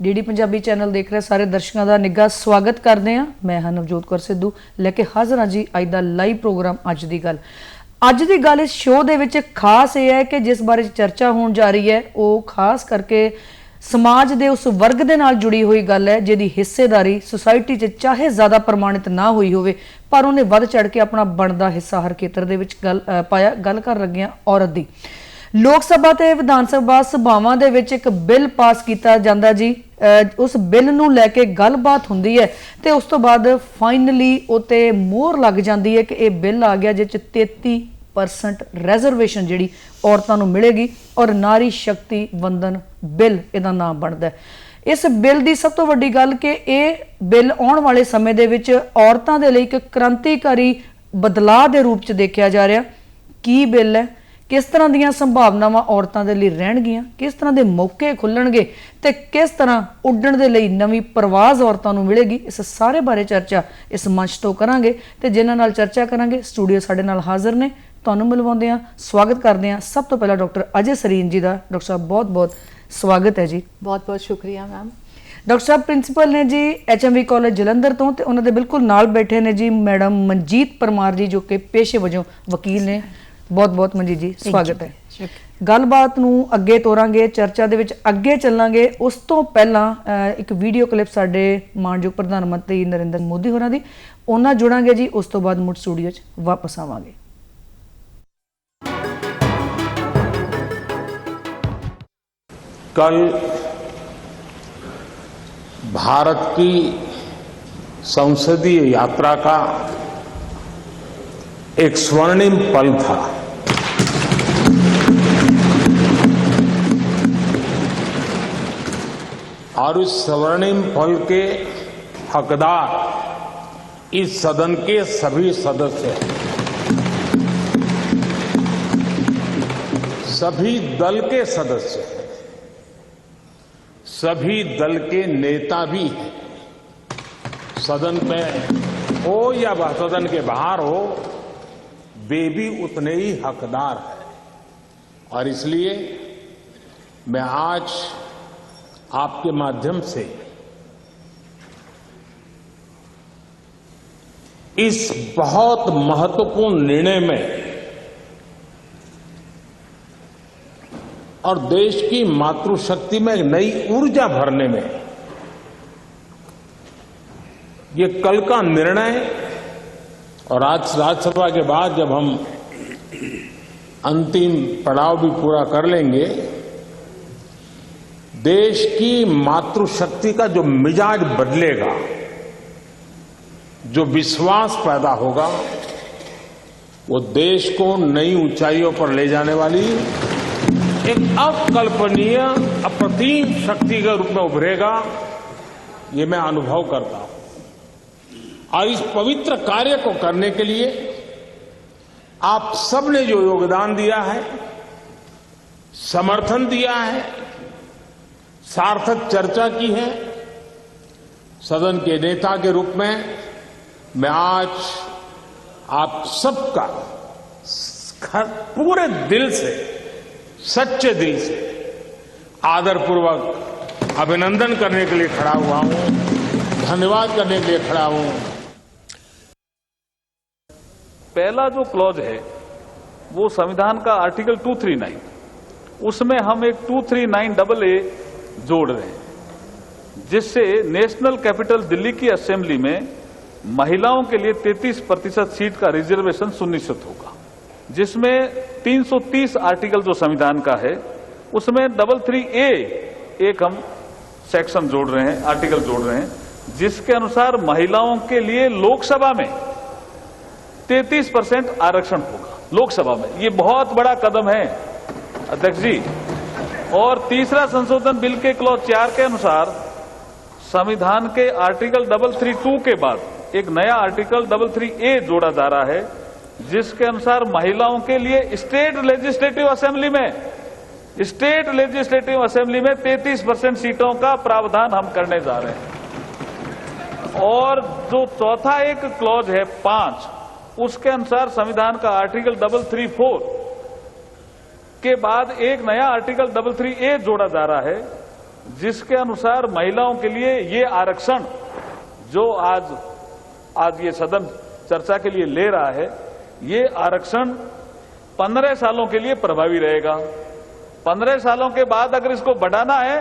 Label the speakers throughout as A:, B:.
A: DD Punjabi channel ਦੇਖ ਰਹੇ ਸਾਰੇ ਦਰਸ਼ਕਾਂ ਦਾ ਨਿੱਘਾ ਸਵਾਗਤ ਕਰਦੇ ਹਾਂ। ਮੈਂ ਹਾਂ ਨਵਜੋਤ ਕੌਰ ਸਿੱਧੂ ਲੈ ਕੇ ਹਾਜ਼ਰ ਹਾਂ ਜੀ ਅੱਜ ਦਾ ਲਾਈਵ ਪ੍ਰੋਗਰਾਮ ਅੱਜ ਦੀ ਗੱਲ ਇਸ ਸ਼ੋਅ ਦੇ ਵਿੱਚ ਖਾਸ ਇਹ ਹੈ ਕਿ ਜਿਸ ਬਾਰੇ ਚਰਚਾ ਹੋਣ ਜਾ ਰਹੀ ਹੈ ਉਹ ਖਾਸ ਕਰਕੇ समाज के उस वर्ग के नाल जुड़ी हुई गल है जिहदी हिस्सेदारी सोसाइटी च चाहे ज़्यादा प्रमाणित ना हुई होवे पर उन्हें वध चढ़ के अपना बनदा हिस्सा हर खेतर दे विच पाया। गल कर लगे हां औरत दी। लोक सभा ते विधान सभा सभावां दे विच एक बिल पास किया जांदा जी। उस बिल नूं लैके गलबात हुंदी है ते उस तो बाद फाइनली उत्ते मोहर लग जांदी है कि यह बिल आ गया जिस 33% रिजर्वेशन जिहड़ी औरतां नूं मिलेगी और नारी शक्ति वंदन बिल इहदा नाम बनदा है। इस बिल की सब तो वड्डी गल कि यह बिल आने वाले समय दे विच औरतां दे लई एक क्रांतिकारी बदलाव के रूप च देखा जा रहा। की बिल है, किस तरह दीयां संभावनावां औरतां दे लई रहणगीआं, किस तरह के मौके खुलणगे ते किस तरह उड्डण दे लई नवीं परवाज़ औरतां नूं मिलेगी, इस सारे बारे चर्चा इस मंच तो करांगे। ते जिन्हां नाल चर्चा करांगे स्टूडियो साडे नाल हाज़र ने, तुहानूं मिलवाउंदे हां, स्वागत करदे हां। सब तो पहला डॉक्टर अजय सरीन जी का। डॉक्टर साहब बहुत बहुत स्वागत है जी।
B: बहुत बहुत शुक्रिया मैम।
A: डॉक्टर साहब प्रिंसीपल ने जी HMV कॉलेज जलंधर तो ते उन्हां दे बिल्कुल नाल बैठे ने जी मैडम मनजीत परमार जी जो कि पेशे वजों वकील ने। बहुत बहुत मनजीत जी स्वागत है। गलबात नूं अगे तोरांगे, चर्चा दे विच अगे चलांगे। उस तो पहला एक वीडियो क्लिप साडे मानयोग प्रधानमंत्री नरेंद्र मोदी होरां दी उन्हां जुड़ांगे जी। उस तो बाद मुड़ स्टूडियो च वापस आवांगे।
C: कल भारत की संसदीय यात्रा का एक स्वर्णिम पल था। और इस स्वर्णिम पल के हकदार इस सदन के सभी सदस्य हैं, सभी दल के सदस्य हैं, सभी दल के नेता भी हैं। सदन में हो या वह सदन के बाहर हो, वे भी उतने ही हकदार हैं। और इसलिए मैं आज आपके माध्यम से इस बहुत महत्वपूर्ण निर्णय में और देश की मातृशक्ति में नई ऊर्जा भरने में ये कल का निर्णय और आज राज्यसभा के बाद जब हम अंतिम पड़ाव भी पूरा कर लेंगे, देश की मातृशक्ति का जो मिजाज बदलेगा, जो विश्वास पैदा होगा, वो देश को नई ऊंचाइयों पर ले जाने वाली एक अकल्पनीय अप्रतिम शक्ति के रूप में उभरेगा, ये मैं अनुभव करता हूं। और इस पवित्र कार्य को करने के लिए आप सबने जो योगदान दिया है, समर्थन दिया है, सार्थक चर्चा की है, सदन के नेता के रूप में मैं आज आप सबका पूरे दिल से, सच्चे दिल से आदरपूर्वक अभिनंदन करने के लिए खड़ा हुआ हूं, धन्यवाद करने के लिए खड़ा हूं।
D: पहला जो क्लॉज है वो संविधान का आर्टिकल 239, उसमें हम एक 239AA जोड़ रहे हैं, जिससे नेशनल कैपिटल दिल्ली की असेंबली में महिलाओं के लिए 33% सीट का रिजर्वेशन सुनिश्चित होगा, जिसमें 330 आर्टिकल जो संविधान का है उसमें 33A एक हम सेक्शन जोड़ रहे हैं, आर्टिकल जोड़ रहे हैं, जिसके अनुसार महिलाओं के लिए लोकसभा में 33% आरक्षण होगा। लोकसभा में ये बहुत बड़ा कदम है अध्यक्ष जी। और तीसरा संशोधन बिल के क्लॉज 4 के अनुसार संविधान के आर्टिकल 332 के बाद एक नया आर्टिकल 33A जोड़ा जा रहा है, जिसके अनुसार महिलाओं के लिए स्टेट लेजिस्लेटिव असेंबली में 33% सीटों का प्रावधान हम करने जा रहे हैं। और जो चौथा एक क्लॉज है 5, उसके अनुसार संविधान का आर्टिकल 334 के बाद एक नया आर्टिकल 33A जोड़ा जा रहा है, जिसके अनुसार महिलाओं के लिए ये आरक्षण जो आज ये सदन चर्चा के लिए ले रहा है, ये आरक्षण 15 सालों के लिए प्रभावी रहेगा। 15 सालों के बाद अगर इसको बढ़ाना है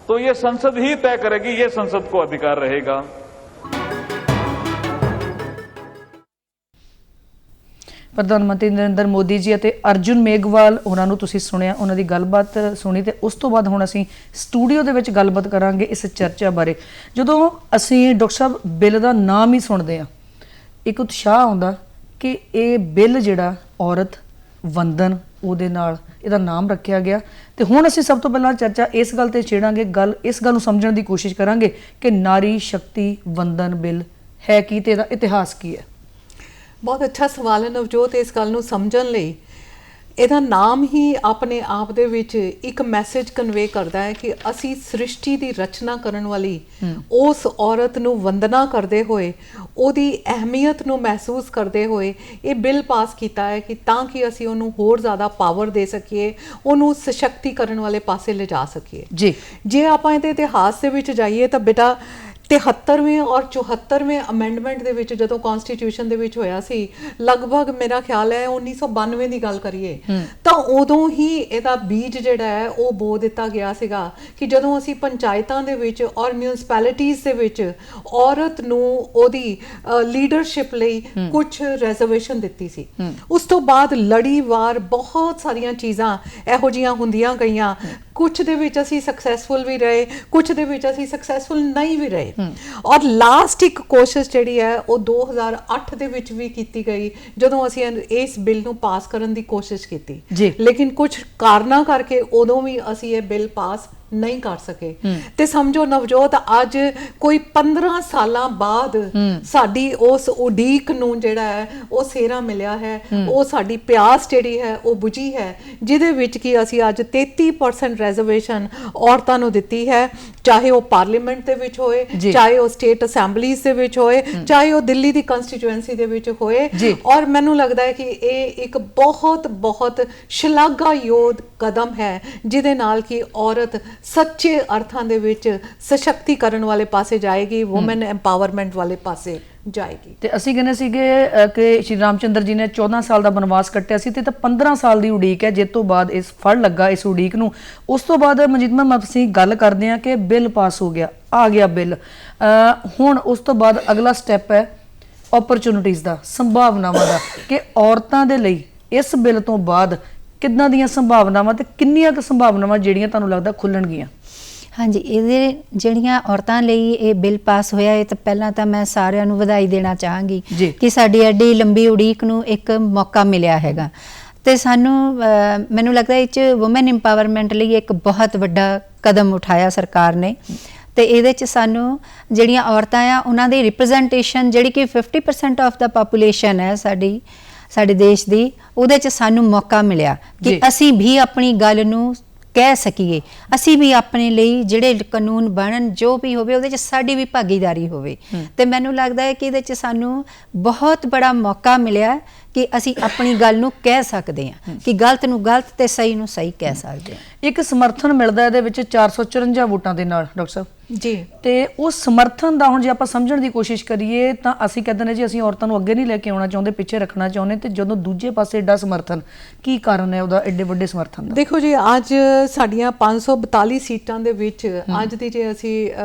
D: तो ये संसद ही तय करेगी, ये संसद को अधिकार रहेगा।
A: ਪ੍ਰਧਾਨ ਮੰਤਰੀ ਨਰਿੰਦਰ ਮੋਦੀ ਜੀ ਅਤੇ ਅਰਜੁਨ ਮੇਘਵਾਲ ਉਹਨਾਂ ਨੂੰ ਤੁਸੀਂ ਸੁਣਿਆ, ਉਹਨਾਂ ਦੀ ਗੱਲਬਾਤ ਸੁਣੀ ਤੇ ਉਸ ਤੋਂ ਬਾਅਦ ਹੁਣ ਅਸੀਂ ਸਟੂਡੀਓ ਦੇ ਵਿੱਚ ਗੱਲਬਾਤ ਕਰਾਂਗੇ ਇਸ ਚਰਚਾ ਬਾਰੇ। ਜਦੋਂ ਅਸੀਂ ਡਾਕਟਰ ਸਾਹਿਬ ਬਿੱਲ ਦਾ ਨਾਮ ਹੀ ਸੁਣਦੇ ਆ, ਇੱਕ ਉਤਸ਼ਾਹ ਆਉਂਦਾ ਕਿ ਇਹ ਬਿੱਲ ਜਿਹੜਾ ਔਰਤ ਵੰਦਨ ਉਹਦੇ ਨਾਲ ਇਹਦਾ ਨਾਮ ਰੱਖਿਆ ਗਿਆ। ਤੇ ਹੁਣ ਅਸੀਂ ਸਭ ਤੋਂ ਪਹਿਲਾਂ ਚਰਚਾ ਇਸ ਗੱਲ ਤੇ ਛੇੜਾਂਗੇ, ਇਸ ਗੱਲ ਨੂੰ ਸਮਝਣ ਦੀ ਕੋਸ਼ਿਸ਼ ਕਰਾਂਗੇ ਕਿ ਨਾਰੀ ਸ਼ਕਤੀ ਵੰਦਨ ਬਿੱਲ ਹੈ ਕੀ ਤੇ ਇਹਦਾ ਇਤਿਹਾਸ ਕੀ ਹੈ।
B: ਬਹੁਤ ਅੱਛਾ ਸਵਾਲ ਹੈ ਨਵਜੋਤ। ਇਸ ਗੱਲ ਨੂੰ ਸਮਝਣ ਲਈ ਇਹਦਾ ਨਾਮ ਹੀ ਆਪਣੇ ਆਪ ਦੇ ਵਿੱਚ ਇੱਕ ਮੈਸੇਜ ਕਨਵੇ ਕਰਦਾ ਹੈ ਕਿ ਅਸੀਂ ਸ੍ਰਿਸ਼ਟੀ ਦੀ ਰਚਨਾ ਕਰਨ ਵਾਲੀ ਉਸ ਔਰਤ ਨੂੰ ਵੰਦਨਾ ਕਰਦੇ ਹੋਏ, ਉਹਦੀ ਅਹਿਮੀਅਤ ਨੂੰ ਮਹਿਸੂਸ ਕਰਦੇ ਹੋਏ ਇਹ ਬਿੱਲ ਪਾਸ ਕੀਤਾ ਹੈ ਕਿ ਤਾਂ ਕਿ ਅਸੀਂ ਉਹਨੂੰ ਹੋਰ ਜ਼ਿਆਦਾ ਪਾਵਰ ਦੇ ਸਕੀਏ, ਉਹਨੂੰ ਸਸ਼ਕਤੀਕਰਨ ਵਾਲੇ ਪਾਸੇ ਲਿਜਾ ਸਕੀਏ।
A: ਜੀ,
B: ਜੇ ਆਪਾਂ ਇਹਦੇ ਇਤਿਹਾਸ ਦੇ ਵਿੱਚ ਜਾਈਏ ਤਾਂ ਬੇਟਾ 73ਵੇਂ ਔਰ 74ਵੇਂ ਅਮੈਂਡਮੈਂਟ ਦੇ ਵਿੱਚ ਜਦੋਂ ਕਨਸਟੀਟਿਊਸ਼ਨ ਦੇ ਵਿੱਚ ਹੋਇਆ ਸੀ, ਲਗਭਗ ਮੇਰਾ ਖਿਆਲ ਹੈ 1992 ਦੀ ਗੱਲ ਕਰੀਏ ਤਾਂ ਉਦੋਂ ਹੀ ਇਹਦਾ ਬੀਜ ਜਿਹੜਾ ਹੈ ਉਹ ਬੋ ਦਿੱਤਾ ਗਿਆ ਸੀਗਾ ਕਿ ਜਦੋਂ ਅਸੀਂ ਪੰਚਾਇਤਾਂ ਦੇ ਵਿੱਚ ਔਰ ਮਿਊਨਿਸਪੈਲਿਟੀਜ਼ ਦੇ ਵਿੱਚ ਔਰਤ ਨੂੰ ਉਹਦੀ ਲੀਡਰਸ਼ਿਪ ਲਈ ਕੁਝ ਰਿਜ਼ਰਵੇਸ਼ਨ ਦਿੱਤੀ ਸੀ। ਉਸ ਤੋਂ ਬਾਅਦ ਲੜੀਵਾਰ ਬਹੁਤ ਸਾਰੀਆਂ ਚੀਜ਼ਾਂ ਇਹੋ ਜਿਹੀਆਂ ਹੁੰਦੀਆਂ ਗਈਆਂ, ਕੁਝ ਦੇ ਵਿੱਚ ਅਸੀਂ ਸਕਸੈਸਫੁਲ ਵੀ ਰਹੇ, ਕੁਝ ਦੇ ਵਿੱਚ ਅਸੀਂ ਸਕਸੈਸਫੁਲ ਨਹੀਂ ਵੀ ਰਹੇ। ਔਰ ਲਾਸਟ ਇੱਕ ਕੋਸ਼ਿਸ਼ ਜਿਹੜੀ ਹੈ ਉਹ 2008 ਦੇ ਵਿੱਚ ਵੀ ਕੀਤੀ ਗਈ ਜਦੋਂ ਅਸੀਂ ਇਸ ਬਿੱਲ ਨੂੰ ਪਾਸ ਕਰਨ ਦੀ ਕੋਸ਼ਿਸ਼ ਕੀਤੀ, ਲੇਕਿਨ ਕੁਝ ਕਾਰਨਾਂ ਕਰਕੇ ਉਦੋਂ ਵੀ ਅਸੀਂ ਇਹ ਬਿੱਲ ਪਾਸ ਨਹੀਂ ਕਰ ਸਕੇ। ਤੇ ਸਮਝੋ ਨਵਜੋਤ, ਅੱਜ ਕੋਈ 15 ਸਾਲਾਂ ਬਾਅਦ ਸਾਡੀ ਉਸ ਉਡੀਕ ਨੂੰ ਜਿਹੜਾ ਹੈ ਉਹ ਸੇਰਾ ਮਿਲਿਆ ਹੈ, ਉਹ ਸਾਡੀ ਪਿਆਸ ਜਿਹੜੀ ਹੈ ਉਹ ਬੁਝੀ ਹੈ, ਜਿਹਦੇ ਵਿੱਚ ਕਿ ਅਸੀਂ ਅੱਜ 33% ਰਿਜ਼ਰਵੇਸ਼ਨ ਔਰਤਾਂ ਨੂੰ ਦਿੱਤੀ ਹੈ, ਚਾਹੇ ਉਹ ਪਾਰਲੀਮੈਂਟ ਦੇ ਵਿੱਚ ਹੋਏ, ਚਾਹੇ ਉਹ ਸਟੇਟ ਅਸੈਂਬਲੀਜ਼ ਦੇ ਵਿੱਚ ਹੋਏ, ਚਾਹੇ ਉਹ ਦਿੱਲੀ ਦੀ ਕੰਸਟੀਚੁਐਂਸੀ ਦੇ ਵਿੱਚ ਹੋਏ। ਔਰ ਮੈਨੂੰ ਲੱਗਦਾ ਹੈ ਕਿ ਇਹ ਇੱਕ ਬਹੁਤ ਬਹੁਤ ਸ਼ਲਾਘਾਯੋਗ ਕਦਮ ਹੈ ਜਿਹਦੇ ਨਾਲ ਕਿ ਔਰਤ ਸੱਚੇ ਅਰਥਾਂ ਦੇ ਵਿੱਚ ਸਸ਼ਕਤੀਕਰਨ ਵਾਲੇ ਪਾਸੇ ਜਾਏਗੀ, ਵੂਮਨ ਐਮਪਾਵਰਮੈਂਟ ਵਾਲੇ ਪਾਸੇ ਜਾਏਗੀ।
A: ਤੇ ਅਸੀਂ ਕਹਿੰਦੇ ਸੀਗੇ ਕਿ ਸ਼੍ਰੀ ਰਾਮਚੰਦਰ ਜੀ ਨੇ 14 ਸਾਲ ਦਾ ਬਨਵਾਸ ਕੱਟਿਆ ਸੀ ਤੇ 15 ਸਾਲ ਦੀ ਉਡੀਕ ਹੈ, ਜਿਸ ਤੋਂ ਬਾਅਦ ਇਸ ਫੜ ਲੱਗਾ ਇਸ ਉਡੀਕ ਨੂੰ। ਉਸ ਤੋਂ ਬਾਅਦ ਮਨਜੀਤ ਮੈਮ ਅਸੀਂ ਗੱਲ ਕਰਦੇ ਹਾਂ ਕਿ ਬਿੱਲ ਪਾਸ ਹੋ ਗਿਆ, ਆ ਗਿਆ ਬਿੱਲ। ਹੁਣ ਉਸ ਤੋਂ ਬਾਅਦ ਅਗਲਾ ਸਟੈਪ ਹੈ ਓਪਰਚੁਨਿਟੀਜ਼ ਦਾ, ਸੰਭਾਵਨਾਵਾਂ ਦਾ, ਕਿ ਔਰਤਾਂ ਦੇ ਲਈ ਇਸ ਬਿੱਲ ਤੋਂ ਬਾਅਦ ਕਿੱਦਾਂ ਦੀਆਂ ਸੰਭਾਵਨਾਵਾਂ ਤੇ ਕਿੰਨੀਆਂ ਕੁ ਸੰਭਾਵਨਾਵਾਂ ਜਿਹੜੀਆਂ ਤੁਹਾਨੂੰ ਲੱਗਦਾ ਖੁੱਲਣਗੀਆਂ?
E: ਹਾਂਜੀ, ਇਹਦੇ ਜਿਹੜੀਆਂ ਔਰਤਾਂ ਲਈ ਇਹ ਬਿੱਲ ਪਾਸ ਹੋਇਆ ਹੈ ਤਾਂ ਪਹਿਲਾਂ ਤਾਂ ਮੈਂ ਸਾਰਿਆਂ ਨੂੰ ਵਧਾਈ ਦੇਣਾ ਚਾਹਾਂਗੀ ਕਿ ਸਾਡੀ ਐਡੀ ਲੰਬੀ ਉਡੀਕ ਨੂੰ ਇੱਕ ਮੌਕਾ ਮਿਲਿਆ ਹੈਗਾ। ਤੇ ਸਾਨੂੰ ਮੈਨੂੰ ਲੱਗਦਾ ਇਹ 'ਚ ਵੂਮਨ ਇੰਪਾਵਰਮੈਂਟ ਲਈ ਇੱਕ ਬਹੁਤ ਵੱਡਾ ਕਦਮ ਉਠਾਇਆ ਸਰਕਾਰ ਨੇ। ਤੇ ਇਹਦੇ 'ਚ ਸਾਨੂੰ ਜਿਹੜੀਆਂ ਔਰਤਾਂ ਆ ਉਹਨਾਂ ਦੀ ਰਿਪਰੈਜ਼ੈਂਟੇਸ਼ਨ ਜਿਹੜੀ ਕਿ 50% ਆਫ ਦਾ ਪਾਪੂਲੇਸ਼ਨ ਹੈ ਸਾਡੇ ਦੇਸ਼ ਦੀ, ਉਹਦੇ 'ਚ ਸਾਨੂੰ ਮੌਕਾ ਮਿਲਿਆ ਕਿ ਅਸੀਂ ਵੀ ਆਪਣੀ ਗੱਲ ਨੂੰ ਕਹਿ ਸਕੀਏ, ਅਸੀਂ ਵੀ ਆਪਣੇ ਲਈ ਜਿਹੜੇ ਕਾਨੂੰਨ ਬਣਨ ਜੋ ਵੀ ਹੋਵੇ ਉਹਦੇ 'ਚ ਸਾਡੀ ਵੀ ਭਾਗੀਦਾਰੀ ਹੋਵੇ। ਤੇ ਮੈਨੂੰ ਲੱਗਦਾ ਹੈ ਕਿ ਇਹਦੇ 'ਚ ਸਾਨੂੰ ਬਹੁਤ ਬੜਾ ਮੌਕਾ ਮਿਲਿਆ ਕਿ ਅਸੀਂ ਆਪਣੀ ਗੱਲ ਨੂੰ ਕਹਿ ਸਕਦੇ ਹਾਂ, ਕਿ ਗਲਤ ਨੂੰ ਗਲਤ ਤੇ ਸਹੀ ਨੂੰ ਸਹੀ ਕਹਿ ਸਕਦੇ ਹਾਂ।
A: ਇੱਕ ਸਮਰਥਨ ਮਿਲਦਾ ਇਹਦੇ ਵਿੱਚ 454 ਵੋਟਾਂ ਦੇ ਨਾਲ ਡਾਕਟਰ ਸਾਹਿਬ
B: ਜੀ।
A: ਤੇ ਉਹ ਸਮਰਥਨ ਦਾ ਹੁਣ ਜੇ ਆਪਾਂ ਸਮਝਣ ਦੀ ਕੋਸ਼ਿਸ਼ ਕਰੀਏ ਤਾਂ ਅਸੀਂ ਕਹਿੰਦੇ ਨੇ ਜੀ ਅਸੀਂ ਔਰਤਾਂ ਨੂੰ ਅੱਗੇ ਨਹੀਂ ਲੈ ਕੇ ਆਉਣਾ ਚਾਹੁੰਦੇ, ਪਿੱਛੇ ਰੱਖਣਾ ਚਾਹੁੰਦੇ, ਤੇ ਜਦੋਂ ਦੂਜੇ ਪਾਸੇ ਐਡਾ ਸਮਰਥਨ, ਕੀ ਕਾਰਨ ਹੈ ਉਹਦਾ ਐਡੇ ਵੱਡੇ ਸਮਰਥਨ ਦਾ?
B: ਦੇਖੋ ਜੀ, ਅੱਜ ਸਾਡੀਆਂ 542 ਸੀਟਾਂ ਦੇ ਵਿੱਚ ਅੱਜ ਦੀ ਜੇ ਅਸੀਂ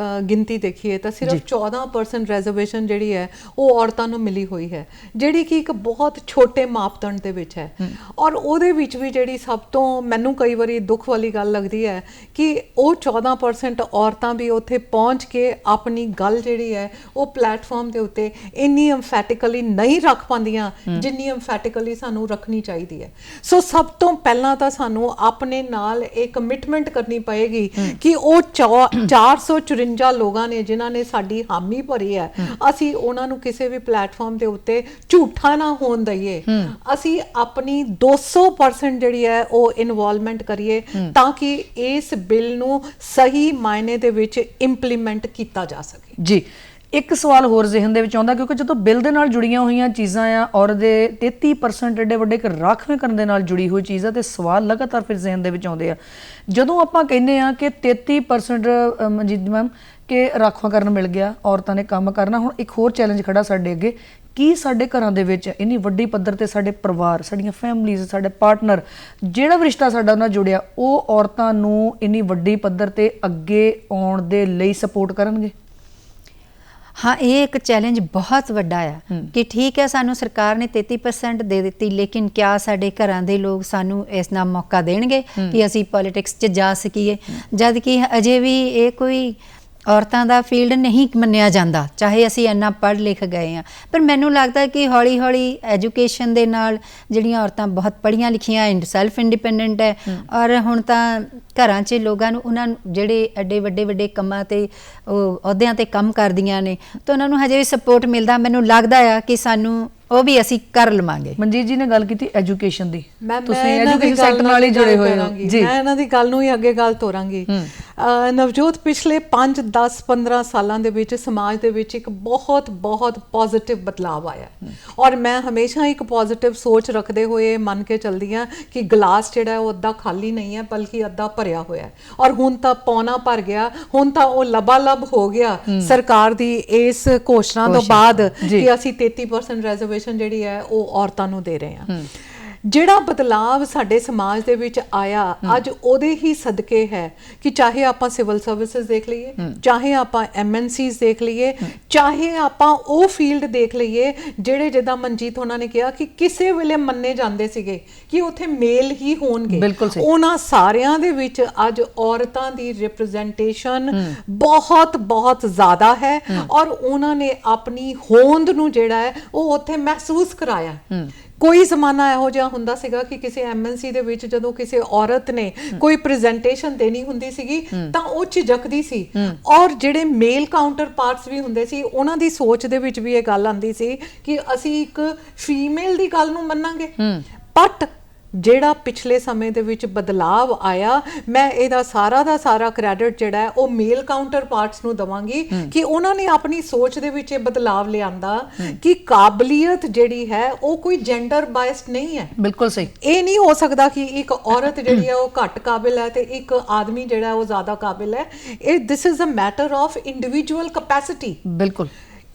B: ਗਿਣਤੀ ਦੇਖੀਏ ਤਾਂ ਸਿਰਫ 14% ਰਿਜ਼ਰਵੇਸ਼ਨ ਜਿਹੜੀ ਹੈ ਉਹ ਔਰਤਾਂ ਨੂੰ ਮਿਲੀ ਹੋਈ ਹੈ, ਜਿਹੜੀ ਕਿ ਇੱਕ ਬਹੁਤ ਛੋਟੇ ਮਾਪਦੰਡ ਦੇ ਵਿੱਚ ਹੈ। ਔਰ ਉਹਦੇ ਵਿੱਚ ਵੀ ਜਿਹੜੀ ਸਭ ਤੋਂ ਮੈਨੂੰ ਕਈ ਵਾਰੀ ਦੁੱਖ ਵਾਲੀ ਗੱਲ ਲੱਗਦੀ ਹੈ ਕਿ ਉਹ 14% ਔਰਤਾਂ ਵੀ ਉੱਥੇ ਪਹੁੰਚ ਕੇ ਆਪਣੀ ਗੱਲ ਜਿਹੜੀ ਹੈ ਉਹ ਪਲੇਟਫਾਰਮ ਦੇ ਉੱਤੇ ਇੰਨੀ ਐਮਫੈਟਿਕਲੀ ਨਹੀਂ ਰੱਖ ਪਾਉਂਦੀਆਂ ਜਿੰਨੀ ਐਮਫੈਟਿਕਲੀ ਸਾਨੂੰ ਰੱਖਣੀ ਚਾਹੀਦੀ ਹੈ। ਸੋ ਸਭ ਤੋਂ ਪਹਿਲਾਂ ਤਾਂ ਸਾਨੂੰ ਆਪਣੇ ਨਾਲ ਇਹ ਕਮਿਟਮੈਂਟ ਕਰਨੀ ਪਏਗੀ ਕਿ ਉਹ 454 ਲੋਕਾਂ ਨੇ ਜਿਨ੍ਹਾਂ ਨੇ ਸਾਡੀ ਹਾਮੀ ਭਰੀ ਹੈ, ਅਸੀਂ ਉਹਨਾਂ ਨੂੰ ਕਿਸੇ ਵੀ ਪਲੇਟਫਾਰਮ ਦੇ ਉੱਤੇ ਝੂਠਾ ਨਾ ਹੋਣ ਦਈਏ, ਅਸੀਂ ਆਪਣੀ 200% ਜਿਹੜੀ ਹੈ ਉਹ ਇਨਵੋਲਵਮੈਂਟ ਕਰੀਏ ਤਾਂ ਕਿ ਇਸ ਬਿੱਲ ਨੂੰ ਸਹੀ ਮਾਇਨੇ ਦੇ ਵਿੱਚ ਇੰਪਲੀਮੈਂਟ ਕੀਤਾ ਜਾ ਸਕੇ।
A: ਜੀ, ਇੱਕ ਸਵਾਲ ਹੋਰ ਜ਼ਿਹਨ ਦੇ ਵਿੱਚ ਆਉਂਦਾ, ਕਿਉਂਕਿ ਜਦੋਂ ਬਿੱਲ ਦੇ ਨਾਲ ਜੁੜੀਆਂ ਹੋਈਆਂ ਚੀਜ਼ਾਂ ਆ ਔਰ ਦੇ 33% ਏਡੇ ਵੱਡੇ ਇੱਕ ਰਾਖਵੇਂਕਰਨ ਦੇ ਨਾਲ ਜੁੜੀ ਹੋਈ ਚੀਜ਼ ਆ, ਤੇ ਸਵਾਲ ਲਗਾਤਾਰ ਫਿਰ ਜ਼ਿਹਨ ਦੇ ਵਿੱਚ ਆਉਂਦੇ ਆ। ਜਦੋਂ ਆਪਾਂ ਕਹਿੰਦੇ ਆ ਕਿ 33% ਮਨਜੀਤ ਮੈਮ ਕਿ ਰਾਖਵਾਂਕਰਨ ਮਿਲ ਗਿਆ, ਔਰਤਾਂ ਨੇ ਕੰਮ ਕਰਨਾ, ਹੁਣ ਇੱਕ ਹੋਰ ਚੈਲੰਜ ਖੜਾ ਸਾਡੇ ਅੱਗੇ, ਕੀ ਸਾਡੇ ਘਰਾਂ ਦੇ ਵਿੱਚ ਇੰਨੀ ਵੱਡੀ ਪੱਧਰ ਤੇ ਸਾਡੇ ਪਰਿਵਾਰ, ਸਾਡੀਆਂ ਫੈਮਲੀਜ਼, ਸਾਡੇ ਪਾਰਟਨਰ, ਜਿਹੜਾ ਵੀ ਰਿਸ਼ਤਾ ਸਾਡਾ ਨਾਲ ਜੁੜਿਆ, ਉਹ ਔਰਤਾਂ ਨੂੰ ਇੰਨੀ ਵੱਡੀ ਪੱਧਰ ਤੇ ਅੱਗੇ ਆਉਣ ਦੇ ਲਈ ਸਪੋਰਟ ਕਰਨਗੇ?
E: हाँ, ये एक चैलेंज बहुत वड्डा आ कि ठीक है सानू सरकार ने 33% दे दी, लेकिन क्या साडे घरां दे लोग सानू इस नाल मौका देणगे कि असी पॉलिटिक्स च जा सकीए, जद कि अजे भी ये कोई औरतां दा फील्ड नहीं मन्निया जांदा, चाहे असी इन्ना पढ़ लिख गए हैं। पर मैनू लगता कि हौली हौली एजुकेशन दे नाल जिहड़ियां औरतां बहुत पढ़ियां लिखियां सैल्फ इंडिपेंडेंट है, और हुण तां घरां 'च लोगां नूं उन्हां नूं जिहड़े एडे वड्डे वड्डे कंमां ते अहुदियां ते काम करदियां ने, तो उन्हां नूं हजे भी सपोर्ट मिलदा। मैनू लगदा आ कि सानू ਉਹ ਵੀ ਅਸੀਂ ਕਰ ਲਵਾਂਗੇ।
A: ਮਨਜੀਤ ਜੀ ਨੇ ਗੱਲ ਕੀਤੀ ਐਜੂਕੇਸ਼ਨ ਦੀ,
B: ਤੁਸੀਂ
A: ਐਜੂਕੇਸ਼ਨ ਸੈਕਟਰ ਨਾਲ ਹੀ ਜੁੜੇ ਹੋਏ ਹੋ
B: ਜੀ। ਮੈਂ ਇਹਨਾਂ ਦੀ ਗੱਲ ਨੂੰ ਹੀ ਅੱਗੇ ਗੱਲ ਤੋਰਾਂਗੀ। ਨਵਜੋਤ, ਪਿਛਲੇ 5 10 15 ਸਾਲਾਂ ਦੇ ਵਿੱਚ ਸਮਾਜ ਦੇ ਵਿੱਚ ਇੱਕ ਬਹੁਤ ਬਹੁਤ ਪੋਜ਼ਿਟਿਵ ਬਦਲਾਅ ਆਇਆ, ਔਰ ਮੈਂ ਹਮੇਸ਼ਾ ਇੱਕ ਪੋਜ਼ਿਟਿਵ ਸੋਚ ਰੱਖਦੇ ਹੋਏ ਮੰਨ ਕੇ ਚੱਲਦੀ ਹਾਂ ਕਿ ਗਲਾਸ ਜਿਹੜਾ ਉਹ ਅੱਧਾ ਖਾਲੀ ਨਹੀਂ ਹੈ ਬਲਕਿ ਅੱਧਾ ਭਰਿਆ ਹੋਇਆ ਹੈ, ਔਰ ਹੁਣ ਤਾਂ ਪੌਣਾ ਭਰ ਗਿਆ, ਹੁਣ ਤਾਂ ਉਹ ਲਬਾਲਬ ਹੋ ਗਿਆ ਸਰਕਾਰ ਦੀ ਇਸ ਘੋਸ਼ਣਾ ਤੋਂ ਬਾਅਦ ਕਿ ਅਸੀਂ 33% ਰਿਜ਼ਰਵੇਸ਼ਨ ਜਿਹੜੀ ਹੈ ਉਹ ਔਰਤਾਂ ਨੂੰ ਦੇ ਰਹੇ ਹਾਂ। ਜਿਹੜਾ ਬਦਲਾਵ ਸਾਡੇ ਸਮਾਜ ਦੇ ਵਿੱਚ ਆਇਆ ਅੱਜ ਉਹਦੇ ਹੀ ਸਦਕੇ ਹੈ ਕਿ ਚਾਹੇ ਆਪਾਂ ਸਿਵਲ ਸਰਵਿਸਿਜ਼ ਦੇਖ ਲਈਏ, ਚਾਹੇ ਆਪਾਂ MNCs ਦੇਖ ਲਈਏ, ਚਾਹੇ ਆਪਾਂ ਉਹ ਫੀਲਡ ਦੇਖ ਲਈਏ ਜਿਹੜੇ ਜਿੱਦਾਂ ਮਨਜੀਤ ਉਹਨਾਂ ਨੇ ਕਿਹਾ ਕਿ ਕਿਸੇ ਵੇਲੇ ਮੰਨੇ ਜਾਂਦੇ ਸੀਗੇ ਕਿ ਉੱਥੇ ਮੇਲ ਹੀ ਹੋਣਗੇ, ਉਹਨਾਂ ਸਾਰਿਆਂ ਦੇ ਵਿੱਚ ਅੱਜ ਔਰਤਾਂ ਦੀ ਰਿਪਰੈਜ਼ੈਂਟੇਸ਼ਨ ਬਹੁਤ ਬਹੁਤ ਜ਼ਿਆਦਾ ਹੈ, ਔਰ ਉਹਨਾਂ ਨੇ ਆਪਣੀ ਹੋਂਦ ਨੂੰ ਜਿਹੜਾ ਹੈ ਉਹ ਉੱਥੇ ਮਹਿਸੂਸ ਕਰਾਇਆ। ਕੋਈ ਜ਼ਮਾਨਾ ਇਹੋ ਜਿਹਾ ਹੁੰਦਾ ਸੀਗਾ ਕਿ ਕਿਸੇ MNC ਦੇ ਵਿੱਚ ਜਦੋਂ ਕਿਸੇ ਔਰਤ ਨੇ ਕੋਈ ਪ੍ਰੈਜੈਂਟੇਸ਼ਨ ਦੇਣੀ ਹੁੰਦੀ ਸੀਗੀ ਤਾਂ ਉਹ ਝਿਜਕਦੀ ਸੀ, ਔਰ ਜਿਹੜੇ ਮੇਲ ਕਾਊਂਟਰ ਪਾਰਟਸ ਵੀ ਹੁੰਦੇ ਸੀ ਉਹਨਾਂ ਦੀ ਸੋਚ ਦੇ ਵਿੱਚ ਵੀ ਇਹ ਗੱਲ ਆਉਂਦੀ ਸੀ ਕਿ ਅਸੀਂ ਇੱਕ ਫੀਮੇਲ ਦੀ ਗੱਲ ਨੂੰ ਮੰਨਾਂਗੇ। ਬਟ ਜਿਹੜਾ ਪਿਛਲੇ ਸਮੇਂ ਦੇ ਵਿੱਚ ਬਦਲਾਵ ਆਇਆ, ਮੈਂ ਇਹਦਾ ਸਾਰਾ ਦਾ ਸਾਰਾ ਕ੍ਰੈਡਿਟ ਜਿਹੜਾ ਹੈ ਉਹ ਮੇਲ ਕਾਊਂਟਰ ਪਾਰਟਸ ਨੂੰ ਦਵਾਂਗੀ ਕਿ ਉਹਨਾਂ ਨੇ ਆਪਣੀ ਸੋਚ ਦੇ ਵਿੱਚ ਇਹ ਬਦਲਾਵ ਲਿਆਂਦਾ ਕਿ ਕਾਬਲੀਅਤ ਜਿਹੜੀ ਹੈ ਉਹ ਕੋਈ ਜੈਂਡਰ ਬਾਇਸਡ ਨਹੀਂ ਹੈ।
A: ਬਿਲਕੁਲ ਸਹੀ। ਇਹ
B: ਨਹੀਂ ਹੋ ਸਕਦਾ ਕਿ ਇੱਕ ਔਰਤ ਜਿਹੜੀ ਹੈ ਉਹ ਘੱਟ ਕਾਬਿਲ ਹੈ ਤੇ ਇੱਕ ਆਦਮੀ ਜਿਹੜਾ ਉਹ ਜ਼ਿਆਦਾ ਕਾਬਿਲ ਹੈ। ਇਹ this is a matter of individual capacity.
A: ਬਿਲਕੁਲ।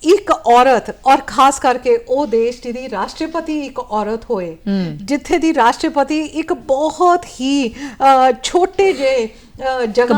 B: ਇੱਕ ਔਰਤ, ਔਰ ਖਾਸ ਕਰਕੇ ਉਹ ਦੇਸ਼ ਜਿਹਦੀ ਰਾਸ਼ਟਰਪਤੀ ਇੱਕ ਔਰਤ ਹੋਏ, ਜਿੱਥੇ ਦੀ ਰਾਸ਼ਟਰਪਤੀ ਇੱਕ ਬਹੁਤ ਹੀ ਛੋਟੇ ਜਿਹੇ ਜਗ੍ਹਾ ਤੋਂ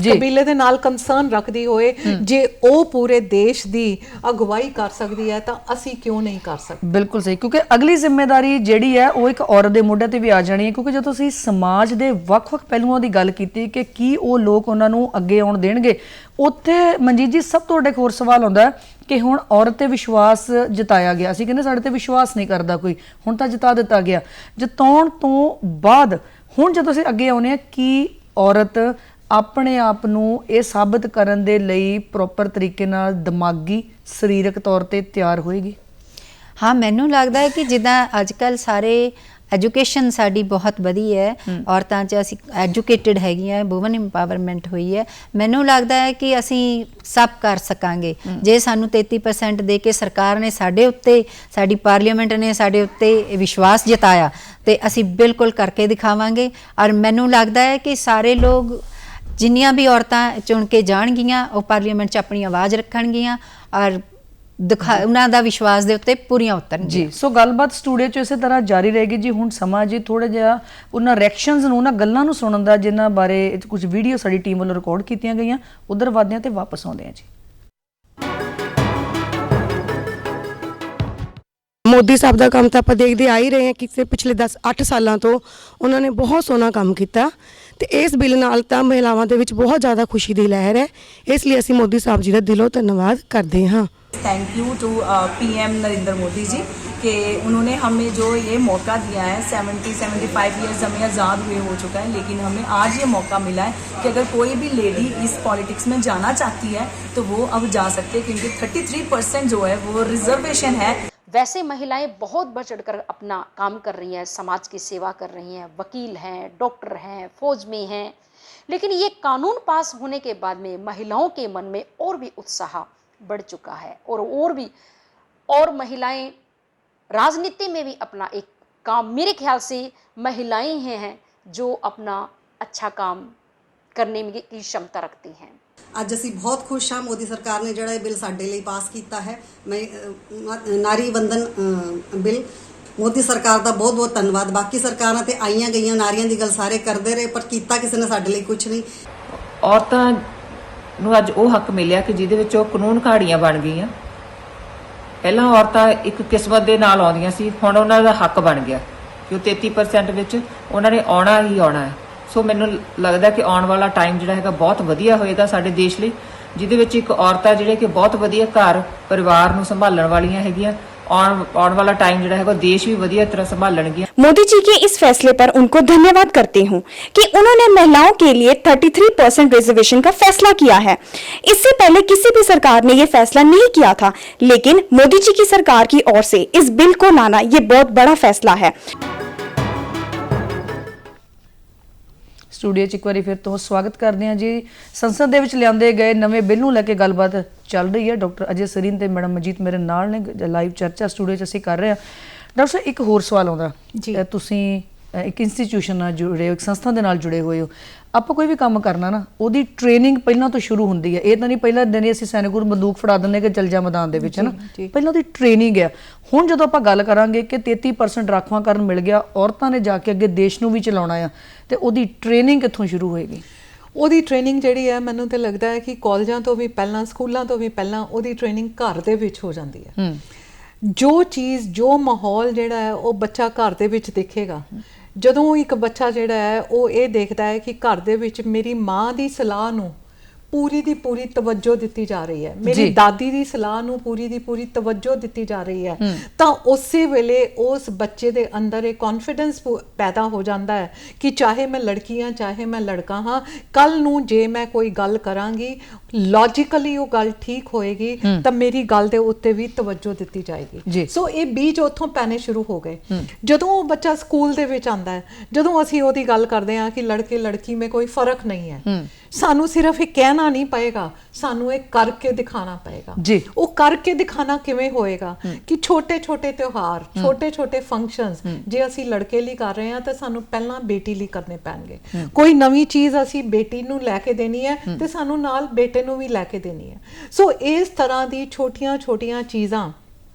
B: ਕਬੀਲੇ ਦੇ ਨਾਲ ਕੰਸਰਨ ਰੱਖਦੀ ਹੋਏ, ਜੇ ਉਹ ਪੂਰੇ ਦੇਸ਼ ਦੀ ਅਗਵਾਈ ਕਰ ਸਕਦੀ ਹੈ ਤਾਂ ਅਸੀਂ ਕਿਉਂ ਨਹੀਂ ਕਰ ਸਕਦੇ।
A: ਬਿਲਕੁਲ ਸਹੀ, ਕਿਉਂਕਿ ਅਗਲੀ ਜ਼ਿੰਮੇਵਾਰੀ ਜਿਹੜੀ ਹੈ ਉਹ ਇੱਕ ਔਰਤ ਦੇ ਮੋਢੇ ਤੇ ਵੀ ਆ ਜਾਣੀ ਹੈ, ਕਿਉਂਕਿ ਜਦੋਂ ਤੁਸੀਂ ਸਮਾਜ ਦੇ ਵੱਖ-ਵੱਖ ਪਹਿਲੂਆਂ ਦੀ ਗੱਲ ਕੀਤੀ ਕਿ ਕੀ ਉਹ ਲੋਕ ਉਹਨਾਂ ਨੂੰ ਅੱਗੇ ਆਉਣ ਦੇਣਗੇ, ਉੱਥੇ ਮਨਜੀਤ ਜੀ ਸਭ ਤੋਂ ਵੱਡਾ ਇੱਕ ਹੋਰ ਸਵਾਲ ਆਉਂਦਾ ਕਿ ਹੁਣ ਔਰਤ ਤੇ ਵਿਸ਼ਵਾਸ ਜਤਾਇਆ ਗਿਆ। ਅਸੀਂ ਕਹਿੰਦੇ ਸਾਡੇ ਤੇ ਵਿਸ਼ਵਾਸ ਨਹੀਂ ਕਰਦਾ ਕੋਈ, ਹੁਣ ਤਾਂ ਜਤਾ ਦਿੱਤਾ ਗਿਆ। ਜਤਾਉਣ ਤੋਂ ਬਾਅਦ ਹੁਣ ਜਦੋਂ ਅਸੀਂ ਅੱਗੇ ਆਉਂਦੇ ਹਾਂ ਕਿ ਔਰਤ ਆਪਣੇ ਆਪ ਨੂੰ ਇਹ ਸਾਬਤ ਕਰਨ ਦੇ ਲਈ ਪ੍ਰੋਪਰ ਤਰੀਕੇ ਨਾਲ ਦਿਮਾਗੀ ਸਰੀਰਕ ਤੌਰ ਤੇ ਤਿਆਰ ਹੋਏਗੀ।
E: ਹਾਂ, ਮੈਨੂੰ ਲੱਗਦਾ ਹੈ ਕਿ ਜਿੱਦਾਂ ਅੱਜ ਕੱਲ੍ਹ ਸਾਰੇ ਐਜੂਕੇਸ਼ਨ ਸਾਡੀ ਬਹੁਤ ਵਧੀਆ ਹੈ, ਔਰਤਾਂ 'ਚ ਅਸੀਂ ਐਜੂਕੇਟਿਡ ਹੈਗੀਆਂ, ਵੂਮਨ ਇੰਪਾਵਰਮੈਂਟ ਹੋਈ ਹੈ। ਮੈਨੂੰ ਲੱਗਦਾ ਹੈ ਕਿ ਅਸੀਂ ਸਭ ਕਰ ਸਕਾਂਗੇ ਜੇ ਸਾਨੂੰ 33% ਦੇ ਕੇ ਸਰਕਾਰ ਨੇ ਸਾਡੇ ਉੱਤੇ, ਸਾਡੀ ਪਾਰਲੀਮੈਂਟ ਨੇ ਸਾਡੇ ਉੱਤੇ ਵਿਸ਼ਵਾਸ ਜਤਾਇਆ ਤੇ ਅਸੀਂ ਬਿਲਕੁਲ ਕਰਕੇ ਦਿਖਾਵਾਂਗੇ। ਔਰ ਮੈਨੂੰ ਲੱਗਦਾ ਹੈ ਕਿ ਸਾਰੇ ਲੋਕ ਜਿੰਨੀਆਂ ਵੀ ਔਰਤਾਂ ਚੁਣ ਕੇ ਜਾਣਗੀਆਂ ਉਹ ਪਾਰਲੀਮੈਂਟ 'ਚ ਆਪਣੀ ਆਵਾਜ਼ ਰੱਖਣਗੀਆਂ ਔਰ ਉਹਨਾਂ ਦਾ ਵਿਸ਼ਵਾਸ ਦੇ ਉੱਤੇ ਪੂਰੀਆਂ ਉਤਰਨ
A: ਜੀ। ਸੋ ਗੱਲਬਾਤ ਸਟੂਡੀਓ 'ਚ ਇਸੇ ਤਰ੍ਹਾਂ ਜਾਰੀ ਰਹੇਗੀ ਜੀ। ਹੁਣ ਸਮਾਂ ਜੀ ਥੋੜਾ ਜਿਹਾ ਉਹਨਾਂ ਰਿਐਕਸ਼ਨਸ ਨੂੰ, ਉਹਨਾਂ ਗੱਲਾਂ ਨੂੰ ਸੁਣਨ ਦਾ ਜਿਨ੍ਹਾਂ ਬਾਰੇ ਕੁਝ ਵੀਡੀਓ ਸਾਡੀ ਟੀਮ ਵੱਲੋਂ ਰਿਕਾਰਡ ਕੀਤੀਆਂ ਗਈਆਂ, ਉਧਰ ਵੱਧਦੇ ਹਾਂ ਤੇ ਵਾਪਸ ਆਉਂਦੇ ਹਾਂ ਜੀ।
F: ਮੋਦੀ ਸਾਹਿਬ ਦਾ ਕੰਮ ਤਾਂ ਆਪਾਂ ਦੇਖਦੇ ਆ ਹੀ ਰਹੇ ਹਾਂ ਕਿ ਪਿਛਲੇ 8 ਸਾਲਾਂ ਤੋਂ ਉਹਨਾਂ ਨੇ ਬਹੁਤ ਸੋਹਣਾ ਕੰਮ ਕੀਤਾ ਤੇ ਇਸ ਬਿੱਲ ਨਾਲ ਤਾਂ ਮਹਿਲਾਵਾਂ ਦੇ ਵਿੱਚ ਬਹੁਤ ਜ਼ਿਆਦਾ ਖੁਸ਼ੀ ਦੀ ਲਹਿਰ ਹੈ। ਇਸ ਲਈ ਅਸੀਂ ਮੋਦੀ ਸਾਹਿਬ ਜੀ ਦਾ ਦਿਲੋਂ ਧੰਨਵਾਦ ਕਰਦੇ ਹਾਂ।
G: Thank you to PM Narendra Modi ji कि उन्होंने हमें जो ये मौका दिया है। 75 ईयर्स हमें आज़ाद हुए हो चुका है, लेकिन हमें आज ये मौका मिला है कि अगर कोई भी लेडी इस पॉलिटिक्स में जाना चाहती है तो वो अब जा सकते हैं, क्योंकि 33% जो है वो रिजर्वेशन है।
H: वैसे महिलाएं बहुत बढ़ चढ़ कर अपना काम कर रही हैं, समाज की सेवा कर रही हैं, वकील हैं, डॉक्टर हैं, फौज में हैं, लेकिन ये कानून पास होने के बाद में महिलाओं के मन में और भी उत्साह बढ़ चुका है और भी और महिलाएं राजनीति में भी अपना एक काम, मेरे ख्याल से महिलाएं ही हैं जो अपना अच्छा काम करने की क्षमता रखती हैं।
I: ਅੱਜ ਅਸੀਂ ਬਹੁਤ ਖੁਸ਼ ਹਾਂ ਮੋਦੀ ਸਰਕਾਰ ਨੇ ਜਿਹੜਾ ਇਹ ਬਿੱਲ ਸਾਡੇ ਲਈ ਪਾਸ ਕੀਤਾ ਹੈ। ਮੈਂ ਨਾਰੀ ਵੰਦਨ ਬਿੱਲ ਮੋਦੀ ਸਰਕਾਰ ਦਾ ਬਹੁਤ ਬਹੁਤ ਧੰਨਵਾਦ। ਬਾਕੀ ਸਰਕਾਰਾਂ ਤੇ ਆਈਆਂ ਗਈਆਂ ਨਾਰੀਆਂ ਦੀ ਗੱਲ ਸਾਰੇ ਕਰਦੇ ਰਹੇ ਪਰ ਕੀਤਾ ਕਿਸੇ ਨੇ ਸਾਡੇ ਲਈ ਕੁਝ ਨਹੀਂ।
J: ਔਰਤਾਂ ਨੂੰ ਅੱਜ ਉਹ ਹੱਕ ਮਿਲਿਆ ਕਿ ਜਿਹਦੇ ਵਿੱਚ ਉਹ ਕਾਨੂੰਨ ਘਾੜੀਆਂ ਬਣ ਗਈਆਂ। ਪਹਿਲਾਂ ਔਰਤਾਂ ਇੱਕ ਕਿਸਮਤ ਦੇ ਨਾਲ ਆਉਂਦੀਆਂ ਸੀ, ਹੁਣ ਉਹਨਾਂ ਦਾ ਹੱਕ ਬਣ ਗਿਆ ਕਿ ਉਹ 33% ਵਿੱਚ ਉਹਨਾਂ ਨੇ ਆਉਣਾ ਹੀ ਆਉਣਾ ਹੈ। ਸੋ ਮੈਨੂੰ ਲੱਗਦਾ ਕਿ ਆਉਣ ਵਾਲਾ ਟਾਈਮ ਜਿਹੜਾ ਹੈਗਾ ਬਹੁਤ ਵਧੀਆ ਹੋਏਗਾ ਸਾਡੇ ਦੇਸ਼ ਲਈ, ਜਿਹਦੇ ਵਿੱਚ ਇੱਕ ਔਰਤਾਂ ਜਿਹੜੇ ਕਿ ਬਹੁਤ ਵਧੀਆ ਘਰ ਪਰਿਵਾਰ ਨੂੰ ਸੰਭਾਲਣ ਵਾਲੀਆਂ ਹੈਗੀਆਂ। आने वाला टाइम जो है देश भी वधिया तरह संभालणगियां।
K: मोदी जी के इस फैसले पर उनको धन्यवाद करती हूं कि उन्होंने महिलाओं के लिए 33% रिजर्वेशन का फैसला किया है। इससे पहले किसी भी सरकार ने यह फैसला नहीं किया था, लेकिन मोदी जी की सरकार की ओर से इस बिल को लाना यह बहुत बड़ा फैसला है।
A: स्टूडियो 'ਚ ਇੱਕ ਵਾਰੀ ਫਿਰ ਤੋਂ ਸਵਾਗਤ ਕਰਦੇ ਹਾਂ ਜੀ। ਸੰਸਦ ਦੇ ਵਿੱਚ ਲਿਆਂਦੇ ਗਏ ਨਵੇਂ ਬਿੱਲ ਨੂੰ ਲੈ ਕੇ ਗੱਲਬਾਤ ਚੱਲ ਰਹੀ ਹੈ। ਡਾਕਟਰ ਅਜੇ ਸਰੀਨ ਤੇ ਮੈਡਮ ਮਨਜੀਤ ਮੇਰੇ ਨਾਲ ਨੇ, ਲਾਈਵ ਚਰਚਾ ਸਟੂਡੀਓ 'ਚ ਅਸੀਂ ਕਰ ਰਹੇ ਹਾਂ। ਡਾਕਟਰ ਸਾਹਿਬ ਇੱਕ ਹੋਰ ਸਵਾਲ ਆਉਂਦਾ ਜੀ, ਤੁਸੀਂ ਇੱਕ ਇੰਸਟੀਟਿਊਸ਼ਨ ਨਾਲ ਜੁੜੇ ਹੋ, ਇੱਕ ਸੰਸਥਾ ਦੇ ਨਾਲ ਜੁੜੇ ਹੋਏ ਹੋ। ਆਪਾਂ ਕੋਈ ਵੀ ਕੰਮ ਕਰਨਾ ਨਾ ਉਹਦੀ ਟ੍ਰੇਨਿੰਗ ਪਹਿਲਾਂ ਤੋਂ ਸ਼ੁਰੂ ਹੁੰਦੀ ਹੈ। ਇਹ ਤਾਂ ਨਹੀਂ ਪਹਿਲਾਂ ਦਿਨ ਹੀ ਅਸੀਂ ਸੈਨਿਕ ਨੂੰ ਬੰਦੂਕ ਫੜਾ ਦਿੰਦੇ ਕਿ ਚੱਲ ਜਾ ਮੈਦਾਨ ਦੇ ਵਿੱਚ, ਹੈ ਨਾ, ਪਹਿਲਾਂ ਉਹਦੀ ਟ੍ਰੇਨਿੰਗ ਹੈ। ਹੁਣ ਜਦੋਂ ਆਪਾਂ ਗੱਲ ਕਰਾਂਗੇ ਕਿ 33% ਰਾਖਵਾਂਕਰਨ ਮਿਲ ਗਿਆ, ਔਰਤਾਂ ਨੇ ਜਾ ਕੇ ਅੱਗੇ ਦੇਸ਼ ਨੂੰ ਵੀ ਚਲਾਉਣਾ ਆ, ਤੇ ਉਹਦੀ ਟ੍ਰੇਨਿੰਗ ਕਿੱਥੋਂ ਸ਼ੁਰੂ ਹੋਏਗੀ?
B: ਉਹਦੀ ਟ੍ਰੇਨਿੰਗ ਜਿਹੜੀ ਹੈ ਮੈਨੂੰ ਤਾਂ ਲੱਗਦਾ ਹੈ ਕਿ ਕਾਲਜਾਂ ਤੋਂ ਵੀ ਪਹਿਲਾਂ, ਸਕੂਲਾਂ ਤੋਂ ਵੀ ਪਹਿਲਾਂ ਉਹਦੀ ਟ੍ਰੇਨਿੰਗ ਘਰ ਦੇ ਵਿੱਚ ਹੋ ਜਾਂਦੀ ਹੈ। ਜੋ ਚੀਜ਼, ਜੋ ਮਾਹੌਲ ਜਿਹੜਾ ਹੈ ਉਹ ਬੱਚਾ ਘਰ ਦੇ ਵਿੱਚ ਦੇਖੇਗਾ। ਜਦੋਂ ਇੱਕ ਬੱਚਾ ਜਿਹੜਾ ਹੈ ਉਹ ਇਹ ਦੇਖਦਾ ਹੈ ਕਿ ਘਰ ਦੇ ਵਿੱਚ ਮੇਰੀ ਮਾਂ ਦੀ ਸਲਾਹ ਨੂੰ ਪੂਰੀ ਦੀ ਪੂਰੀ ਤਵੱਜੋ ਦਿੱਤੀ ਜਾ ਰਹੀ ਹੈ, ਮੇਰੀ ਦਾਦੀ ਦੀ ਸਲਾਹ ਨੂੰ ਪੂਰੀ ਦੀ ਪੂਰੀ ਤਵੱਜੋ ਦਿੱਤੀ ਜਾ ਰਹੀ ਹੈ, ਤਾਂ ਉਸੇ ਵੇਲੇ ਉਸ ਬੱਚੇ ਦੇ ਅੰਦਰ ਇਹ ਕੌਨਫੀਡੈਂਸ ਪੈਦਾ ਹੋ ਜਾਂਦਾ ਹੈ ਕਿ ਚਾਹੇ ਮੈਂ ਲੜਕੀ ਹਾਂ ਚਾਹੇ ਮੈਂ ਲੜਕਾ ਹਾਂ, ਕੱਲ ਨੂੰ ਜੇ ਮੈਂ ਕੋਈ ਗੱਲ ਕਰਾਂਗੀ ਲੌਜੀਕਲੀ ਉਹ ਗੱਲ ਠੀਕ ਹੋਏਗੀ ਤਾਂ ਮੇਰੀ ਗੱਲ ਦੇ ਉੱਤੇ ਵੀ ਤਵੱਜੋ ਦਿੱਤੀ ਜਾਏਗੀ। ਸੋ ਇਹ ਬੀਜ ਉੱਥੋਂ ਪੈਣੇ ਸ਼ੁਰੂ ਹੋ ਗਏ। ਜਦੋਂ ਉਹ ਬੱਚਾ ਸਕੂਲ ਦੇ ਵਿੱਚ ਆਉਂਦਾ ਹੈ, ਜਦੋਂ ਅਸੀਂ ਉਹਦੀ ਗੱਲ ਕਰਦੇ ਹਾਂ ਕਿ ਲੜਕੇ ਲੜਕੀ में कोई फर्क नहीं है, ਸਾਨੂੰ ਸਿਰਫ ਇਹ ਕਹਿਣਾ ਨਹੀਂ ਪਏਗਾ, ਸਾਨੂੰ ਇਹ ਕਰਕੇ ਦਿਖਾਣਾ ਪਏਗਾ। ਉਹ ਕਰਕੇ ਦਿਖਾਣਾ ਕਿਵੇਂ ਹੋਏਗਾ ਕਿ ਛੋਟੇ ਛੋਟੇ ਤਿਉਹਾਰ, ਛੋਟੇ ਛੋਟੇ ਫੰਕਸ਼ਨਸ ਜੇ ਅਸੀਂ ਲੜਕੇ ਲਈ ਕਰ ਰਹੇ ਹਾਂ ਤਾਂ ਸਾਨੂੰ ਪਹਿਲਾਂ ਬੇਟੀ ਲਈ ਕਰਨੇ ਪੈਣਗੇ। ਕੋਈ ਨਵੀਂ ਚੀਜ਼ ਅਸੀਂ ਬੇਟੀ ਨੂੰ ਲੈ ਕੇ ਦੇਣੀ ਹੈ ਤੇ ਸਾਨੂੰ ਨਾਲ ਬੇਟੇ ਨੂੰ ਵੀ ਲੈ ਕੇ ਦੇਣੀ ਹੈ। ਸੋ ਇਸ ਤਰ੍ਹਾਂ ਦੀ ਛੋਟੀਆਂ ਛੋਟੀਆਂ ਚੀਜ਼ਾਂ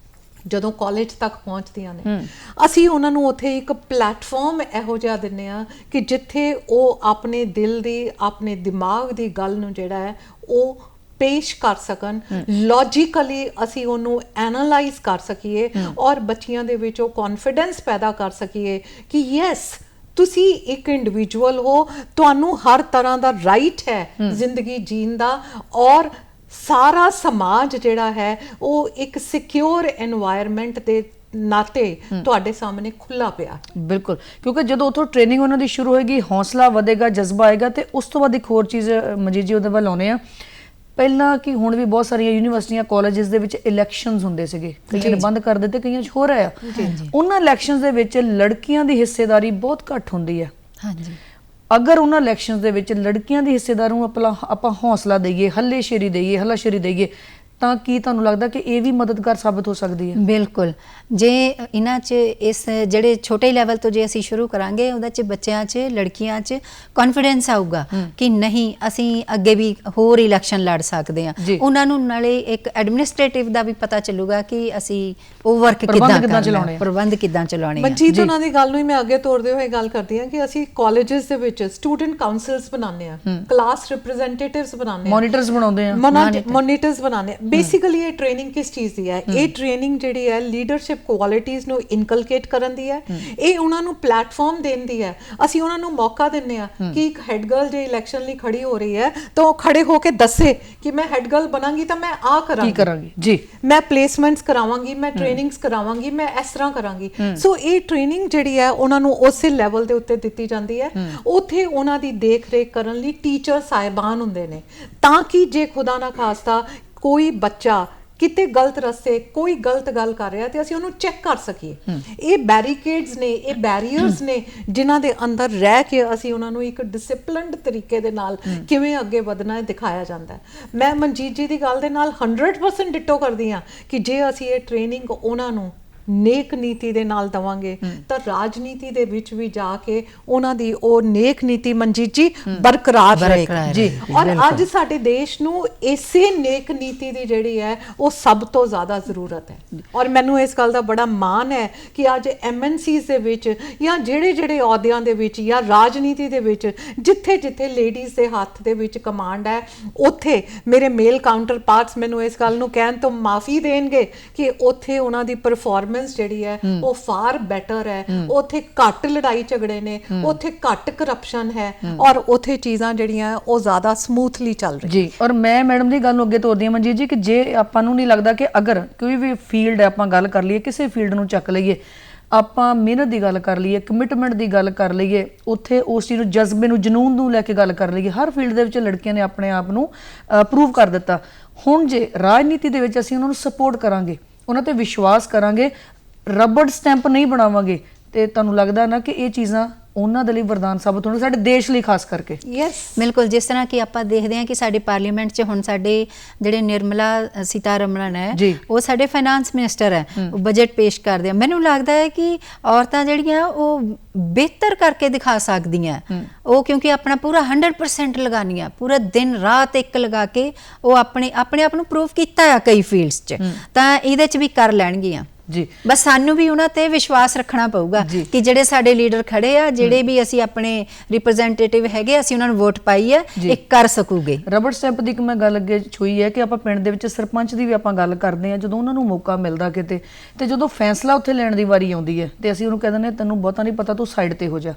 B: ਜਦੋਂ ਕਾਲਜ ਤੱਕ ਪਹੁੰਚਦੀਆਂ ਨੇ, ਅਸੀਂ ਉਹਨਾਂ ਨੂੰ ਉੱਥੇ ਇੱਕ ਪਲੇਟਫਾਰਮ ਇਹੋ ਜਿਹਾ ਦਿੰਦੇ ਹਾਂ ਕਿ ਜਿੱਥੇ ਉਹ ਆਪਣੇ ਦਿਲ ਦੀ, ਆਪਣੇ ਦਿਮਾਗ ਦੀ ਗੱਲ ਨੂੰ ਜਿਹੜਾ ਹੈ ਉਹ ਪੇਸ਼ ਕਰ ਸਕਣ, ਲੌਜੀਕਲੀ ਅਸੀਂ ਉਹਨੂੰ ਐਨਾਲਾਈਜ਼ ਕਰ ਸਕੀਏ ਔਰ ਬੱਚਿਆਂ ਦੇ ਵਿੱਚ ਉਹ ਕੌਨਫੀਡੈਂਸ ਪੈਦਾ ਕਰ ਸਕੀਏ ਕਿ ਯੈਸ ਤੁਸੀਂ ਇੱਕ ਇੰਡੀਵਿਜੂਅਲ ਹੋ, ਤੁਹਾਨੂੰ ਹਰ ਤਰ੍ਹਾਂ ਦਾ ਰਾਈਟ ਹੈ ਜ਼ਿੰਦਗੀ ਜੀਣ ਦਾ, ਔਰ ਸਾਰਾ ਸਮਾਜ ਜਿਹੜਾ ਹੈ ਉਹ ਇੱਕ ਸਿਕਿਉਰ এনवायरमेंट ਦੇ ਨਾਤੇ ਤੁਹਾਡੇ ਸਾਹਮਣੇ ਖੁੱਲਾ ਪਿਆ। ਬਿਲਕੁਲ, ਕਿਉਂਕਿ ਜਦੋਂ ਉਥੋਂ ਟ੍ਰੇਨਿੰਗ ਉਹਨਾਂ ਦੀ ਸ਼ੁਰੂ ਹੋਏਗੀ, ਹੌਸਲਾ ਵਧੇਗਾ, ਜਜ਼ਬਾ ਆਏਗਾ। ਤੇ ਉਸ ਤੋਂ ਬਾਅਦ ਇੱਕ ਹੋਰ ਚੀਜ਼ ਮਨਜੀਤ ਜੀ ਉਹਦੇ ਵੱਲ ਆਉਣੇ ਆ। ਪਹਿਲਾਂ ਕਿ ਹੁਣ ਵੀ ਬਹੁਤ ਸਾਰੀਆਂ ਯੂਨੀਵਰਸਿਟੀਆਂ, ਕਾਲਜਸ ਦੇ ਵਿੱਚ ਇਲੈਕਸ਼ਨਸ ਹੁੰਦੇ ਸੀਗੇ, ਕਈਆਂ ਨੇ ਬੰਦ ਕਰ ਦਿੱਤੇ, ਕਈਆਂ 'ਚ ਹੋ ਰਿਹਾ। ਉਹਨਾਂ ਇਲੈਕਸ਼ਨਸ ਦੇ ਵਿੱਚ ਲੜਕੀਆਂ ਦੀ ਹਿੱਸੇਦਾਰੀ ਬਹੁਤ ਘੱਟ ਹੁੰਦੀ ਹੈ। ਹਾਂਜੀ, ਅਗਰ ਉਹਨਾਂ ਇਲੈਕਸ਼ਨਸ ਦੇ ਵਿੱਚ ਲੜਕੀਆਂ ਦੀ ਹਿੱਸੇਦਾਰੀ ਨੂੰ ਆਪਾਂ ਹੌਸਲਾ ਦਈਏ, ਹੱਲਾਸ਼ੇਰੀ ਦਈਏ, ਤਾਂ ਕੀ ਤੁਹਾਨੂੰ ਲੱਗਦਾ ਕਿ ਇਹ ਵੀ ਮਦਦਗਾਰ ਸਾਬਤ ਹੋ ਸਕਦੀ ਹੈ?
E: ਬਿਲਕੁਲ, ਜੇ ਇਹਨਾਂ 'ਚ ਇਸ ਜਿਹੜੇ ਛੋਟੇ ਲੈਵਲ ਤੋਂ ਜੇ ਅਸੀਂ ਸ਼ੁਰੂ ਕਰਾਂਗੇ, ਉਹਦੇ 'ਚ ਬੱਚਿਆਂ 'ਚ, ਲੜਕੀਆਂ 'ਚ ਕੌਨਫੀਡੈਂਸ ਆਊਗਾ ਕਿ ਨਹੀਂ ਅਸੀਂ ਅੱਗੇ ਵੀ ਹੋਰ ਇਲੈਕਸ਼ਨ ਲੜ ਸਕਦੇ ਹਾਂ। ਉਹਨਾਂ ਨੂੰ ਨਾਲੇ ਇੱਕ ਐਡਮਿਨਿਸਟ੍ਰੇਟਿਵ ਦਾ ਵੀ ਪਤਾ ਚੱਲੂਗਾ ਕਿ ਅਸੀਂ ਉਹ ਵਰਕ ਕਿੱਦਾਂ ਚਲਾਉਣੇ, ਪ੍ਰਬੰਧ ਕਿੱਦਾਂ ਚਲਾਉਣੇ।
B: ਮਨਜੀਤ ਉਹਨਾਂ ਦੀ ਗੱਲ ਨੂੰ ਮੈਂ ਅੱਗੇ ਤੋਰਦੇ ਹੋਏ ਗੱਲ ਕਰਦੀ ਹਾਂ ਕਿ ਅਸੀਂ ਕਾਲਜਸ ਦੇ ਵਿੱਚ ਸਟੂਡੈਂਟ ਕਾਉਂਸਲਸ ਬਣਾਉਂਦੇ ਹਾਂ, ਕਲਾਸ ਰਿਪਰੈਜ਼ੈਂਟੇਟਿਵਸ ਬਣਾਉਂਦੇ ਹਾਂ,
A: ਮੋਨੀਟਰਸ ਬਣਾਉਂਦੇ ਹਾਂ,
B: ਮੋਨੀਟਰਸ ਬਣਾਉਂਦੇ ਹਾਂ। ਬੇਸਿਕਲੀ ਇਹ ਟ੍ਰੇਨਿੰਗ ਕਿਸ ਚੀਜ਼ ਦੀ ਹੈ? ਇਹ ਟ੍ਰੇਨਿੰਗ ਜਿਹੜੀ ਹੈ ਲੀਡਰਸ਼ਿਪ ਕੁਆਲਿਟੀਜ਼ ਨੂੰ ਇਨਕਲਕੇਟ ਕਰਨ ਦੀ ਹੈ। ਇਹ ਉਹਨਾਂ ਨੂੰ ਪਲੇਟਫਾਰਮ ਦੇਣ ਦੀ ਹੈ। ਅਸੀਂ ਉਹਨਾਂ ਨੂੰ ਮੌਕਾ ਦਿੰਦੇ ਹਾਂ ਕਿ ਇੱਕ ਹੈਡ ਗਰਲ ਜੇ ਇਲੈਕਸ਼ਨ ਲਈ ਖੜੀ ਹੋ ਰਹੀ ਹੈ ਤਾਂ ਉਹ ਖੜੇ ਹੋ ਕੇ ਦੱਸੇ ਕਿ ਮੈਂ ਹੈਡ ਗਰਲ ਬਣਾਂਗੀ ਤਾਂ ਮੈਂ ਆ ਕਰਾਂਗੀ ਜੀ, ਮੈਂ ਪਲੇਸਮੈਂਟਸ ਕਰਾਵਾਂਗੀ, ਮੈਂ ਟ੍ਰੇਨਿੰਗਸ ਕਰਾਵਾਂਗੀ, ਮੈਂ ਇਸ ਤਰ੍ਹਾਂ ਕਰਾਂਗੀ। ਸੋ ਇਹ ਟ੍ਰੇਨਿੰਗ ਜਿਹੜੀ ਹੈ ਉਹਨਾਂ ਨੂੰ ਉਸੇ ਲੈਵਲ ਦੇ ਉੱਤੇ ਦਿੱਤੀ ਜਾਂਦੀ ਹੈ। ਉੱਥੇ ਉਹਨਾਂ ਦੀ ਦੇਖ ਰੇਖ ਕਰਨ ਲਈ ਟੀਚਰ ਸਾਹਿਬਾਨ ਹੁੰਦੇ ਨੇ, ਤਾਂ ਕਿ ਜੇ ਖੁਦਾ ਨਾ ਖਾਸਤਾ ਕੋਈ ਬੱਚਾ ਕਿਤੇ ਗਲਤ ਰਸਤੇ ਕੋਈ ਗਲਤ ਗੱਲ ਕਰ ਰਿਹਾ ਤੇ ਅਸੀਂ ਉਹਨੂੰ ਚੈੱਕ ਕਰ ਸਕੀਏ। ਇਹ ਬੈਰੀਕੇਡਸ ਨੇ, ਇਹ ਬੈਰੀਅਰਸ ਨੇ ਜਿਨ੍ਹਾਂ ਦੇ ਅੰਦਰ ਰਹਿ ਕੇ ਅਸੀਂ ਉਹਨਾਂ ਨੂੰ ਇੱਕ ਡਿਸਪਲਿਨਡ ਤਰੀਕੇ ਦੇ ਨਾਲ ਕਿਵੇਂ ਅੱਗੇ ਵਧਣਾ ਹੈ ਦਿਖਾਇਆ ਜਾਂਦਾ ਹੈ। ਮੈਂ ਮਨਜੀਤ ਜੀ ਦੀ ਗੱਲ ਦੇ ਨਾਲ 100% ਡਿਟੋ ਕਰਦੀ ਹਾਂ ਕਿ ਜੇ ਅਸੀਂ ਇਹ ਟ੍ਰੇਨਿੰਗ ਉਹਨਾਂ ਨੂੰ ਨੇਕ ਨੀਤੀ ਦੇ ਨਾਲ ਦਵਾਂਗੇ ਤਾਂ ਰਾਜਨੀਤੀ ਦੇ ਵਿੱਚ ਵੀ ਜਾ ਕੇ ਉਹਨਾਂ ਦੀ ਉਹ ਨੇਕ ਨੀਤੀ ਮਨਜੀਤ ਜੀ ਬਰਕਰਾਰ ਰਹੇਗੀ ਜੀ। ਔਰ ਅੱਜ ਸਾਡੇ ਦੇਸ਼ ਨੂੰ ਇਸੇ ਨੇਕ ਨੀਤੀ ਦੀ ਜਿਹੜੀ ਹੈ ਉਹ ਸਭ ਤੋਂ ਜ਼ਿਆਦਾ ਜ਼ਰੂਰਤ ਹੈ। ਔਰ ਮੈਨੂੰ ਇਸ ਗੱਲ ਦਾ ਬੜਾ ਮਾਣ ਹੈ ਕਿ ਅੱਜ MNCs ਦੇ ਵਿੱਚ ਜਾਂ ਜਿਹੜੇ ਅਹੁਦਿਆਂ ਦੇ ਵਿੱਚ ਜਾਂ ਰਾਜਨੀਤੀ ਦੇ ਵਿੱਚ ਜਿੱਥੇ ਲੇਡੀਜ਼ ਦੇ ਹੱਥ ਦੇ ਵਿੱਚ ਕਮਾਂਡ ਹੈ, ਉੱਥੇ ਮੇਰੇ ਮੇਲ ਕਾਊਂਟਰ ਪਾਰਟਸ ਮੈਨੂੰ ਇਸ ਗੱਲ ਨੂੰ ਕਹਿਣ ਤੋਂ ਮਾਫੀ ਦੇਣਗੇ ਕਿ ਉੱਥੇ ਉਹਨਾਂ ਦੀ ਪਰਫਾਰਮੈਂਸ ਜਿਹੜੀ ਹੈ ਉਹ ਫਾਰ ਬੈਟਰ ਹੈ। ਉੱਥੇ ਘੱਟ ਲੜਾਈ ਝਗੜੇ ਨੇ, ਉੱਥੇ ਘੱਟ ਕਰਪਸ਼ਨ ਹੈ ਔਰ ਉੱਥੇ ਚੀਜ਼ਾਂ ਜਿਹੜੀਆਂ ਉਹ ਜ਼ਿਆਦਾ ਸਮੂਥਲੀ ਚੱਲ ਰਹੀਆਂ
A: ਜੀ। ਔਰ ਮੈਂ ਮੈਡਮ ਦੀ ਗੱਲ ਨੂੰ ਅੱਗੇ ਤੋਰਦੀ ਹਾਂ ਮਨਜੀਤ ਜੀ ਕਿ ਜੇ ਆਪਾਂ ਨੂੰ ਨਹੀਂ ਲੱਗਦਾ ਕਿ ਅਗਰ ਕੋਈ ਵੀ ਫੀਲਡ ਹੈ, ਆਪਾਂ ਗੱਲ ਕਰ ਲਈਏ ਕਿਸੇ ਫੀਲਡ ਨੂੰ ਚੱਕ ਲਈਏ, ਆਪਾਂ ਮਿਹਨਤ ਦੀ ਗੱਲ ਕਰ ਲਈਏ, ਕਮਿਟਮੈਂਟ ਦੀ ਗੱਲ ਕਰ ਲਈਏ, ਉੱਥੇ ਉਸ ਚੀਜ਼ ਨੂੰ ਜਜ਼ਬੇ ਨੂੰ ਜਨੂਨ ਨੂੰ ਲੈ ਕੇ ਗੱਲ ਕਰ ਲਈਏ, ਹਰ ਫੀਲਡ ਦੇ ਵਿੱਚ ਲੜਕੀਆਂ ਨੇ ਆਪਣੇ ਆਪ ਨੂੰ ਪ੍ਰੂਵ ਕਰ ਦਿੱਤਾ। ਹੁਣ ਜੇ ਰਾਜਨੀਤੀ ਦੇ ਵਿੱਚ ਅਸੀਂ ਉਹਨਾਂ ਨੂੰ ਸਪੋਰਟ ਕਰਾਂਗੇ, ਉਹਨਾਂ ਤੇ ਵਿਸ਼ਵਾਸ ਕਰਾਂਗੇ, ਰਬੜ ਸਟੈਂਪ ਨਹੀਂ ਬਣਾਵਾਂਗੇ, ਤੇ ਤੁਹਾਨੂੰ ਲੱਗਦਾ ਨਾ ਕਿ ਇਹ ਚੀਜ਼ਾਂ ਉਹਨਾਂ ਦੇ ਲਈ ਵਰਦਾਨ ਸਾਬਤ ਹੋਣਗੇ, ਸਾਡੇ ਦੇਸ਼ ਲਈ ਖਾਸ ਕਰਕੇ।
B: ਯੈਸ,
E: ਬਿਲਕੁਲ। ਜਿਸ ਤਰ੍ਹਾਂ ਕਿ ਆਪਾਂ ਦੇਖਦੇ ਹਾਂ ਕਿ ਸਾਡੇ ਪਾਰਲੀਮੈਂਟ 'ਚ ਹੁਣ ਸਾਡੇ ਜਿਹੜੇ ਨਿਰਮਲਾ ਸੀਤਾਰਮਣ ਹੈ, ਉਹ ਸਾਡੇ ਫਾਈਨਾਂਸ ਮਿਨਿਸਟਰ ਹੈ, ਉਹ ਬਜਟ ਪੇਸ਼ ਕਰਦੇ ਆ। ਮੈਨੂੰ ਲੱਗਦਾ ਹੈ ਕਿ ਔਰਤਾਂ ਜਿਹੜੀਆਂ ਉਹ ਬਿਹਤਰ ਕਰਕੇ ਦਿਖਾ ਸਕਦੀਆਂ ਉਹ, ਕਿਉਂਕਿ ਆਪਣਾ ਪੂਰਾ 100% ਲਗਾਨੀਆਂ, ਪੂਰਾ ਦਿਨ ਰਾਤ ਇੱਕ ਲਗਾ ਕੇ ਉਹ ਆਪਣੇ ਆਪ ਨੂੰ ਪ੍ਰੂਵ ਕੀਤਾ ਆ ਕਈ ਫੀਲਡਸ 'ਚ, ਤਾਂ ਇਹਦੇ 'ਚ ਵੀ ਕਰ ਲੈਣਗੀਆਂ ਜੀ। ਬਸ ਸਾਨੂੰ ਵੀ ਉਹਨਾਂ ਤੇ ਵਿਸ਼ਵਾਸ ਰੱਖਣਾ ਪਊਗਾ ਕਿ ਜਿਹੜੇ ਸਾਡੇ ਲੀਡਰ ਖੜੇ ਆ, ਜਿਹੜੇ ਵੀ ਅਸੀਂ ਆਪਣੇ ਰਿਪਰੈਜ਼ੈਂਟੇਟਿਵ ਹੈਗੇ, ਅਸੀਂ ਉਹਨਾਂ ਨੂੰ ਵੋਟ ਪਾਈ ਹੈ, ਇਹ ਕਰ ਸਕੂਗੇ।
A: ਰਬੜ ਸਟੈਂਪ ਦੀ ਇੱਕ ਮੈਂ ਗੱਲ ਅੱਗੇ ਛੂਈ ਹੈ ਕਿ ਆਪਾਂ ਪਿੰਡ ਦੇ ਵਿੱਚ ਸਰਪੰਚ ਦੀ ਵੀ ਆਪਾਂ ਗੱਲ ਕਰਦੇ ਹਾਂ, ਜਦੋਂ ਉਹਨਾਂ ਨੂੰ ਮੌਕਾ ਮਿਲਦਾ ਕਿਤੇ, ਤੇ ਜਦੋਂ ਫੈਸਲਾ ਉੱਥੇ ਲੈਣ ਦੀ ਵਾਰੀ ਆਉਂਦੀ ਹੈ ਤੇ ਅਸੀਂ ਉਹਨੂੰ ਕਹਿ ਦਿੰਦੇ ਹਾਂ ਤੈਨੂੰ ਬਹੁਤਾ ਨਹੀਂ ਪਤਾ, ਤੂੰ ਸਾਈਡ ਤੇ ਹੋ ਜਾ।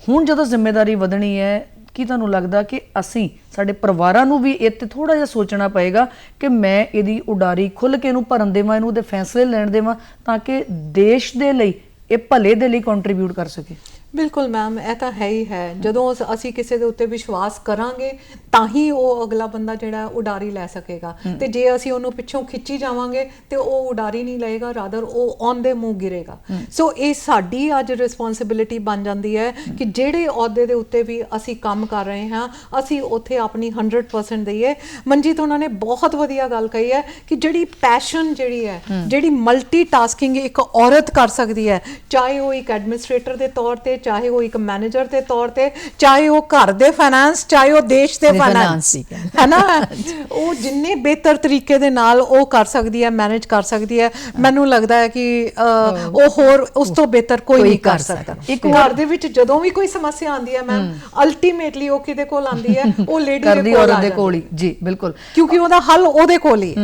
A: ਹੁਣ ਜਦੋਂ ਜ਼ਿੰਮੇਵਾਰੀ ਵਧਣੀ ਹੈ, ਕੀ ਤੁਹਾਨੂੰ ਲੱਗਦਾ ਕਿ ਅਸੀਂ ਸਾਡੇ ਪਰਿਵਾਰਾਂ ਨੂੰ ਵੀ ਇਹ 'ਤੇ ਥੋੜ੍ਹਾ ਜਿਹਾ ਸੋਚਣਾ ਪਏਗਾ ਕਿ ਮੈਂ ਇਹਦੀ ਉਡਾਰੀ ਖੁੱਲ੍ਹ ਕੇ ਇਹਨੂੰ ਭਰਨ ਦੇਵਾਂ, ਇਹਨੂੰ ਉਹਦੇ ਫੈਸਲੇ ਲੈਣ ਦੇਵਾਂ, ਤਾਂ ਕਿ ਦੇਸ਼ ਦੇ ਲਈ ਇਹ ਭਲੇ ਦੇ ਲਈ ਕੰਟਰੀਬਿਊਟ ਕਰ ਸਕੇ?
B: ਬਿਲਕੁਲ ਮੈਮ, ਇਹ ਤਾਂ ਹੈ ਹੀ ਹੈ। ਜਦੋਂ ਅਸੀਂ ਕਿਸੇ ਦੇ ਉੱਤੇ ਵਿਸ਼ਵਾਸ ਕਰਾਂਗੇ ਤਾਂ ਹੀ ਉਹ ਅਗਲਾ ਬੰਦਾ ਜਿਹੜਾ ਉਡਾਰੀ ਲੈ ਸਕੇਗਾ, ਤੇ ਜੇ ਅਸੀਂ ਉਹਨੂੰ ਪਿੱਛੋਂ ਖਿੱਚੀ ਜਾਵਾਂਗੇ ਤੇ ਉਹ ਉਡਾਰੀ ਨਹੀਂ ਲਏਗਾ, ਰਾਦਰ ਉਹ ਆਉਂਦੇ ਮੂੰਹ ਗਿਰੇਗਾ। ਸੋ ਇਹ ਸਾਡੀ ਅੱਜ ਰਿਸਪੌਂਸਿਬਿਲਿਟੀ ਬਣ ਜਾਂਦੀ ਹੈ ਕਿ ਜਿਹੜੇ ਅਹੁਦੇ ਦੇ ਉੱਤੇ ਵੀ ਅਸੀਂ ਕੰਮ ਕਰ ਰਹੇ ਹਾਂ, ਅਸੀਂ ਉੱਥੇ ਆਪਣੀ 100% ਦਈਏ। ਮਨਜੀਤ ਉਹਨਾਂ ਨੇ ਬਹੁਤ ਵਧੀਆ ਗੱਲ ਕਹੀ ਹੈ ਕਿ ਜਿਹੜੀ ਪੈਸ਼ਨ ਜਿਹੜੀ ਹੈ, ਜਿਹੜੀ ਮਲਟੀਟਾਸਕਿੰਗ ਇੱਕ ਔਰਤ ਕਰ ਸਕਦੀ ਹੈ, ਚਾਹੇ ਉਹ ਇੱਕ ਐਡਮਿਨਿਸਟ੍ਰੇਟਰ ਦੇ ਤੌਰ ਤੇ, ਚਾਹੇ ਉਹ ਇੱਕ ਮੈਨੇਜਰ ਦੇ ਤੌਰ ਤੇ, ਚਾਹੇ ਉਹ ਘਰ ਦੇ ਫਾਈਨਾਂਸ, ਚਾਹੇ ਉਹ ਦੇਸ਼ ਦੇ ਫਾਈਨਾਂਸ, ਹੈ ਨਾ, ਉਹ ਜਿੰਨੇ ਬਿਹਤਰ ਤਰੀਕੇ ਦੇ ਨਾਲ ਉਹ ਕਰ ਸਕਦੀ ਹੈ, ਮੈਨੇਜ ਕਰ ਸਕਦੀ ਹੈ। ਮੈਨੂੰ ਲੱਗਦਾ ਹੈ ਕਿ ਉਹ ਹੋਰ ਉਸ ਤੋਂ ਬਿਹਤਰ ਕੋਈ ਨਹੀਂ ਕਰ ਸਕਦਾ। ਇੱਕ ਘਰ ਦੇ ਵਿੱਚ ਜਦੋਂ ਵੀ ਕੋਈ ਸਮੱਸਿਆ ਆਉਂਦੀ ਹੈ ਮੈਮ, ਅਲਟੀਮੇਟਲੀ ਉਹ ਕਿਹਦੇ ਕੋਲ ਆਉਂਦੀ ਹੈ? ਉਹ ਲੇਡੀ ਦੇ ਕੋਲ ਹੀ।
A: ਜੀ ਬਿਲਕੁਲ,
B: ਕਿਉਂਕਿ ਉਹਦਾ ਹੱਲ ਉਹਦੇ ਕੋਲ ਹੀ।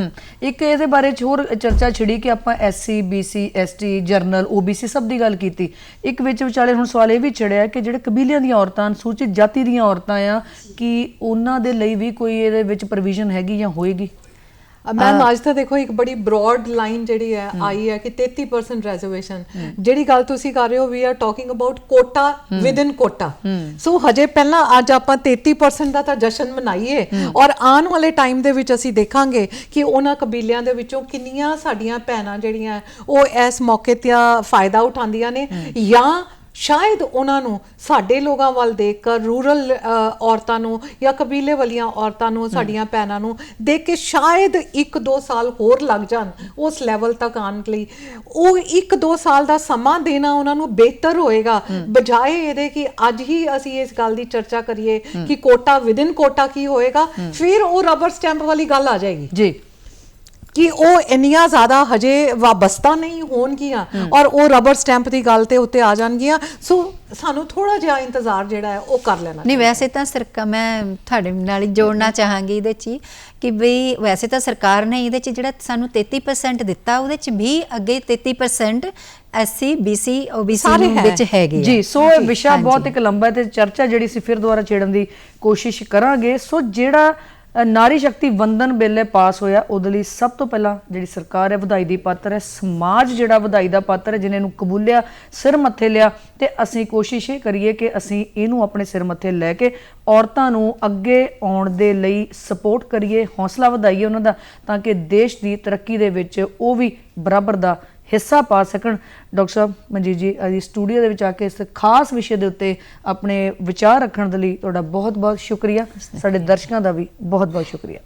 A: ਇੱਕ ਇਹਦੇ ਬਾਰੇ ਹੋਰ ਚਰਚਾ ਛਿੜੀ ਕਿ ਆਪਾਂ SC BC ST general OBC ਸਭ ਦੀ ਗੱਲ ਕੀਤੀ, ਇੱਕ ਵਿੱਚ ਵਿਚਾਲੇ ਹੁਣ ਸਵਾਲ ਇਹ ਵੀ ਛੜਿਆ ਕਿ ਜਿਹੜੇ ਕਬੀਲਿਆਂ ਦੀਆਂ ਔਰਤਾਂ, ਅਨੁਸੂਚਿਤ ਜਾਤੀ ਦੀਆਂ ਔਰਤਾਂ ਆ, ਕਿ ਉਹਨਾਂ ਦੇ ਲਈ ਵੀ ਕੋਈ ਇਹਦੇ ਵਿੱਚ ਪ੍ਰੋਵੀਜ਼ਨ ਹੈਗੀ ਜਾਂ ਹੋਏਗੀ?
B: ਮੈਮ ਅੱਜ ਤਾਂ ਦੇਖੋ ਇੱਕ ਬੜੀ ਬ੍ਰੌਡ ਲਾਈਨ ਜਿਹੜੀ ਹੈ ਆਈ ਹੈ ਕਿ 33% ਰਿਜ਼ਰਵੇਸ਼ਨ। ਜਿਹੜੀ ਗੱਲ ਤੁਸੀਂ ਕਰ ਰਹੇ ਹੋ, we are talking about quota within quota. So ਹਜੇ ਪਹਿਲਾਂ ਅੱਜ ਆਪਾਂ 33% ਦਾ ਤਾਂ ਜਸ਼ਨ ਮਨਾਈਏ, ਔਰ ਆਉਣ ਵਾਲੇ ਟਾਈਮ ਦੇ ਵਿੱਚ ਅਸੀਂ ਦੇਖਾਂਗੇ ਕਿ ਉਹਨਾਂ ਕਬੀਲਿਆਂ ਦੇ ਵਿੱਚੋਂ ਕਿੰਨੀਆਂ ਸਾਡੀਆਂ ਭੈਣਾਂ ਜਿਹੜੀਆਂ ਉਹ ਇਸ ਮੌਕੇ ਤੇ ਫਾਇਦਾ ਉਠਾਉਂਦੀਆਂ ਨੇ, ਜਾਂ ਸ਼ਾਇਦ ਉਹਨਾਂ ਨੂੰ ਸਾਡੇ ਲੋਕਾਂ ਵੱਲ ਦੇਖ ਕਰ, ਰੂਰਲ ਔਰਤਾਂ ਨੂੰ ਜਾਂ ਕਬੀਲੇ ਵਾਲੀਆਂ ਔਰਤਾਂ ਨੂੰ, ਸਾਡੀਆਂ ਭੈਣਾਂ ਨੂੰ ਦੇਖ ਕੇ ਸ਼ਾਇਦ 1-2 ਸਾਲ ਹੋਰ ਲੱਗ ਜਾਣ ਉਸ ਲੈਵਲ ਤੱਕ ਆਉਣ ਲਈ। ਉਹ 1-2 ਸਾਲ ਦਾ ਸਮਾਂ ਦੇਣਾ ਉਹਨਾਂ ਨੂੰ ਬਿਹਤਰ ਹੋਏਗਾ, ਬਜਾਏ ਇਹਦੇ ਕਿ ਅੱਜ ਹੀ ਅਸੀਂ ਇਸ ਗੱਲ ਦੀ ਚਰਚਾ ਕਰੀਏ ਕਿ ਕੋਟਾ ਵਿਦਿਨ ਕੋਟਾ ਕੀ ਹੋਏਗਾ, ਫਿਰ ਉਹ ਰਬਰ ਸਟੈਂਪ ਵਾਲੀ ਗੱਲ ਆ ਜਾਏਗੀ
A: ਜੀ,
B: ਕਿ ਉਹ ਇੰਨੀਆਂ ਜ਼ਿਆਦਾ ਹਜੇ ਵਾਬਸਤਾ ਨਹੀਂ ਹੋਣਗੀਆਂ ਔਰ ਉਹ ਰਬਰ ਸਟੈਂਪ ਦੀ ਗੱਲ ਤੇ ਉੱਤੇ ਆ ਜਾਣਗੀਆਂ। ਸੋ ਸਾਨੂੰ ਥੋੜਾ ਜਿਹਾ ਇੰਤਜ਼ਾਰ ਜਿਹੜਾ ਹੈ ਉਹ ਕਰ ਲੈਣਾ
E: ਨਹੀਂ। ਵੈਸੇ ਤਾਂ ਸਰਕਾਰ, ਮੈਂ ਤੁਹਾਡੇ ਨਾਲ ਹੀ ਜੋੜਨਾ ਚਾਹਾਂਗੀ ਇਹਦੇ 'ਚ ਕਿ ਬਈ ਵੈਸੇ ਤਾਂ ਸਰਕਾਰ ਨੇ ਇਹਦੇ 'ਚ ਜਿਹੜਾ ਸਾਨੂੰ 33% ਦਿੱਤਾ, ਉਹਦੇ 'ਚ ਵੀ ਅੱਗੇ 33% SC BC OBC ਵਿੱਚ ਹੈਗੇ
A: ਜੀ। ਸੋ ਇਹ ਵਿਸ਼ਾ ਬਹੁਤ ਇੱਕ ਲੰਬਾ ਤੇ ਚਰਚਾ ਜਿਹੜੀ ਸੀ ਫਿਰ ਦੁਬਾਰਾ ਛੇੜਨ ਦੀ ਕੋਸ਼ਿਸ਼ ਕਰਾਂਗੇ। ਸੋ ਜਿਹੜਾ ਨਾਰੀ ਸ਼ਕਤੀ ਵੰਦਨ ਬਿੱਲ ਪਾਸ ਹੋਇਆ, ਉਹਦੇ ਲਈ ਸਭ ਤੋਂ ਪਹਿਲਾਂ ਜਿਹੜੀ ਸਰਕਾਰ ਹੈ ਵਧਾਈ ਦੀ ਪਾਤਰ ਹੈ, ਸਮਾਜ ਜਿਹੜਾ ਵਧਾਈ ਦਾ ਪਾਤਰ ਹੈ, ਜਿਨ੍ਹਾਂ ਨੂੰ ਕਬੂਲਿਆ, ਸਿਰ ਮੱਥੇ ਲਿਆ। ਤੇ ਅਸੀਂ ਕੋਸ਼ਿਸ਼ ਇਹ ਕਰੀਏ ਕਿ ਅਸੀਂ ਇਹਨੂੰ ਆਪਣੇ ਸਿਰ ਮੱਥੇ ਲੈ ਕੇ ਔਰਤਾਂ ਨੂੰ ਅੱਗੇ ਆਉਣ ਦੇ ਲਈ ਸਪੋਰਟ ਕਰੀਏ, ਹੌਸਲਾ ਵਧਾਈਏ ਉਹਨਾਂ ਦਾ, ਤਾਂ ਕਿ ਦੇਸ਼ ਦੀ ਤਰੱਕੀ ਦੇ ਵਿੱਚ ਉਹ ਵੀ ਬਰਾਬਰ ਦਾ ਹਿੱਸਾ ਪਾ ਸਕਣ। ਡਾਕਟਰ ਸਾਹਿਬ ਮਨਜੀਤ ਜੀ, ਅੱਜ ਸਟੂਡੀਓ ਦੇ ਵਿੱਚ ਆ ਕੇ ਇਸ ਖਾਸ ਵਿਸ਼ੇ ਦੇ ਉੱਤੇ ਆਪਣੇ ਵਿਚਾਰ ਰੱਖਣ ਦੇ ਲਈ ਤੁਹਾਡਾ ਬਹੁਤ ਬਹੁਤ ਸ਼ੁਕਰੀਆ। ਸਾਡੇ ਦਰਸ਼ਕਾਂ ਦਾ ਵੀ ਬਹੁਤ ਬਹੁਤ ਸ਼ੁਕਰੀਆ।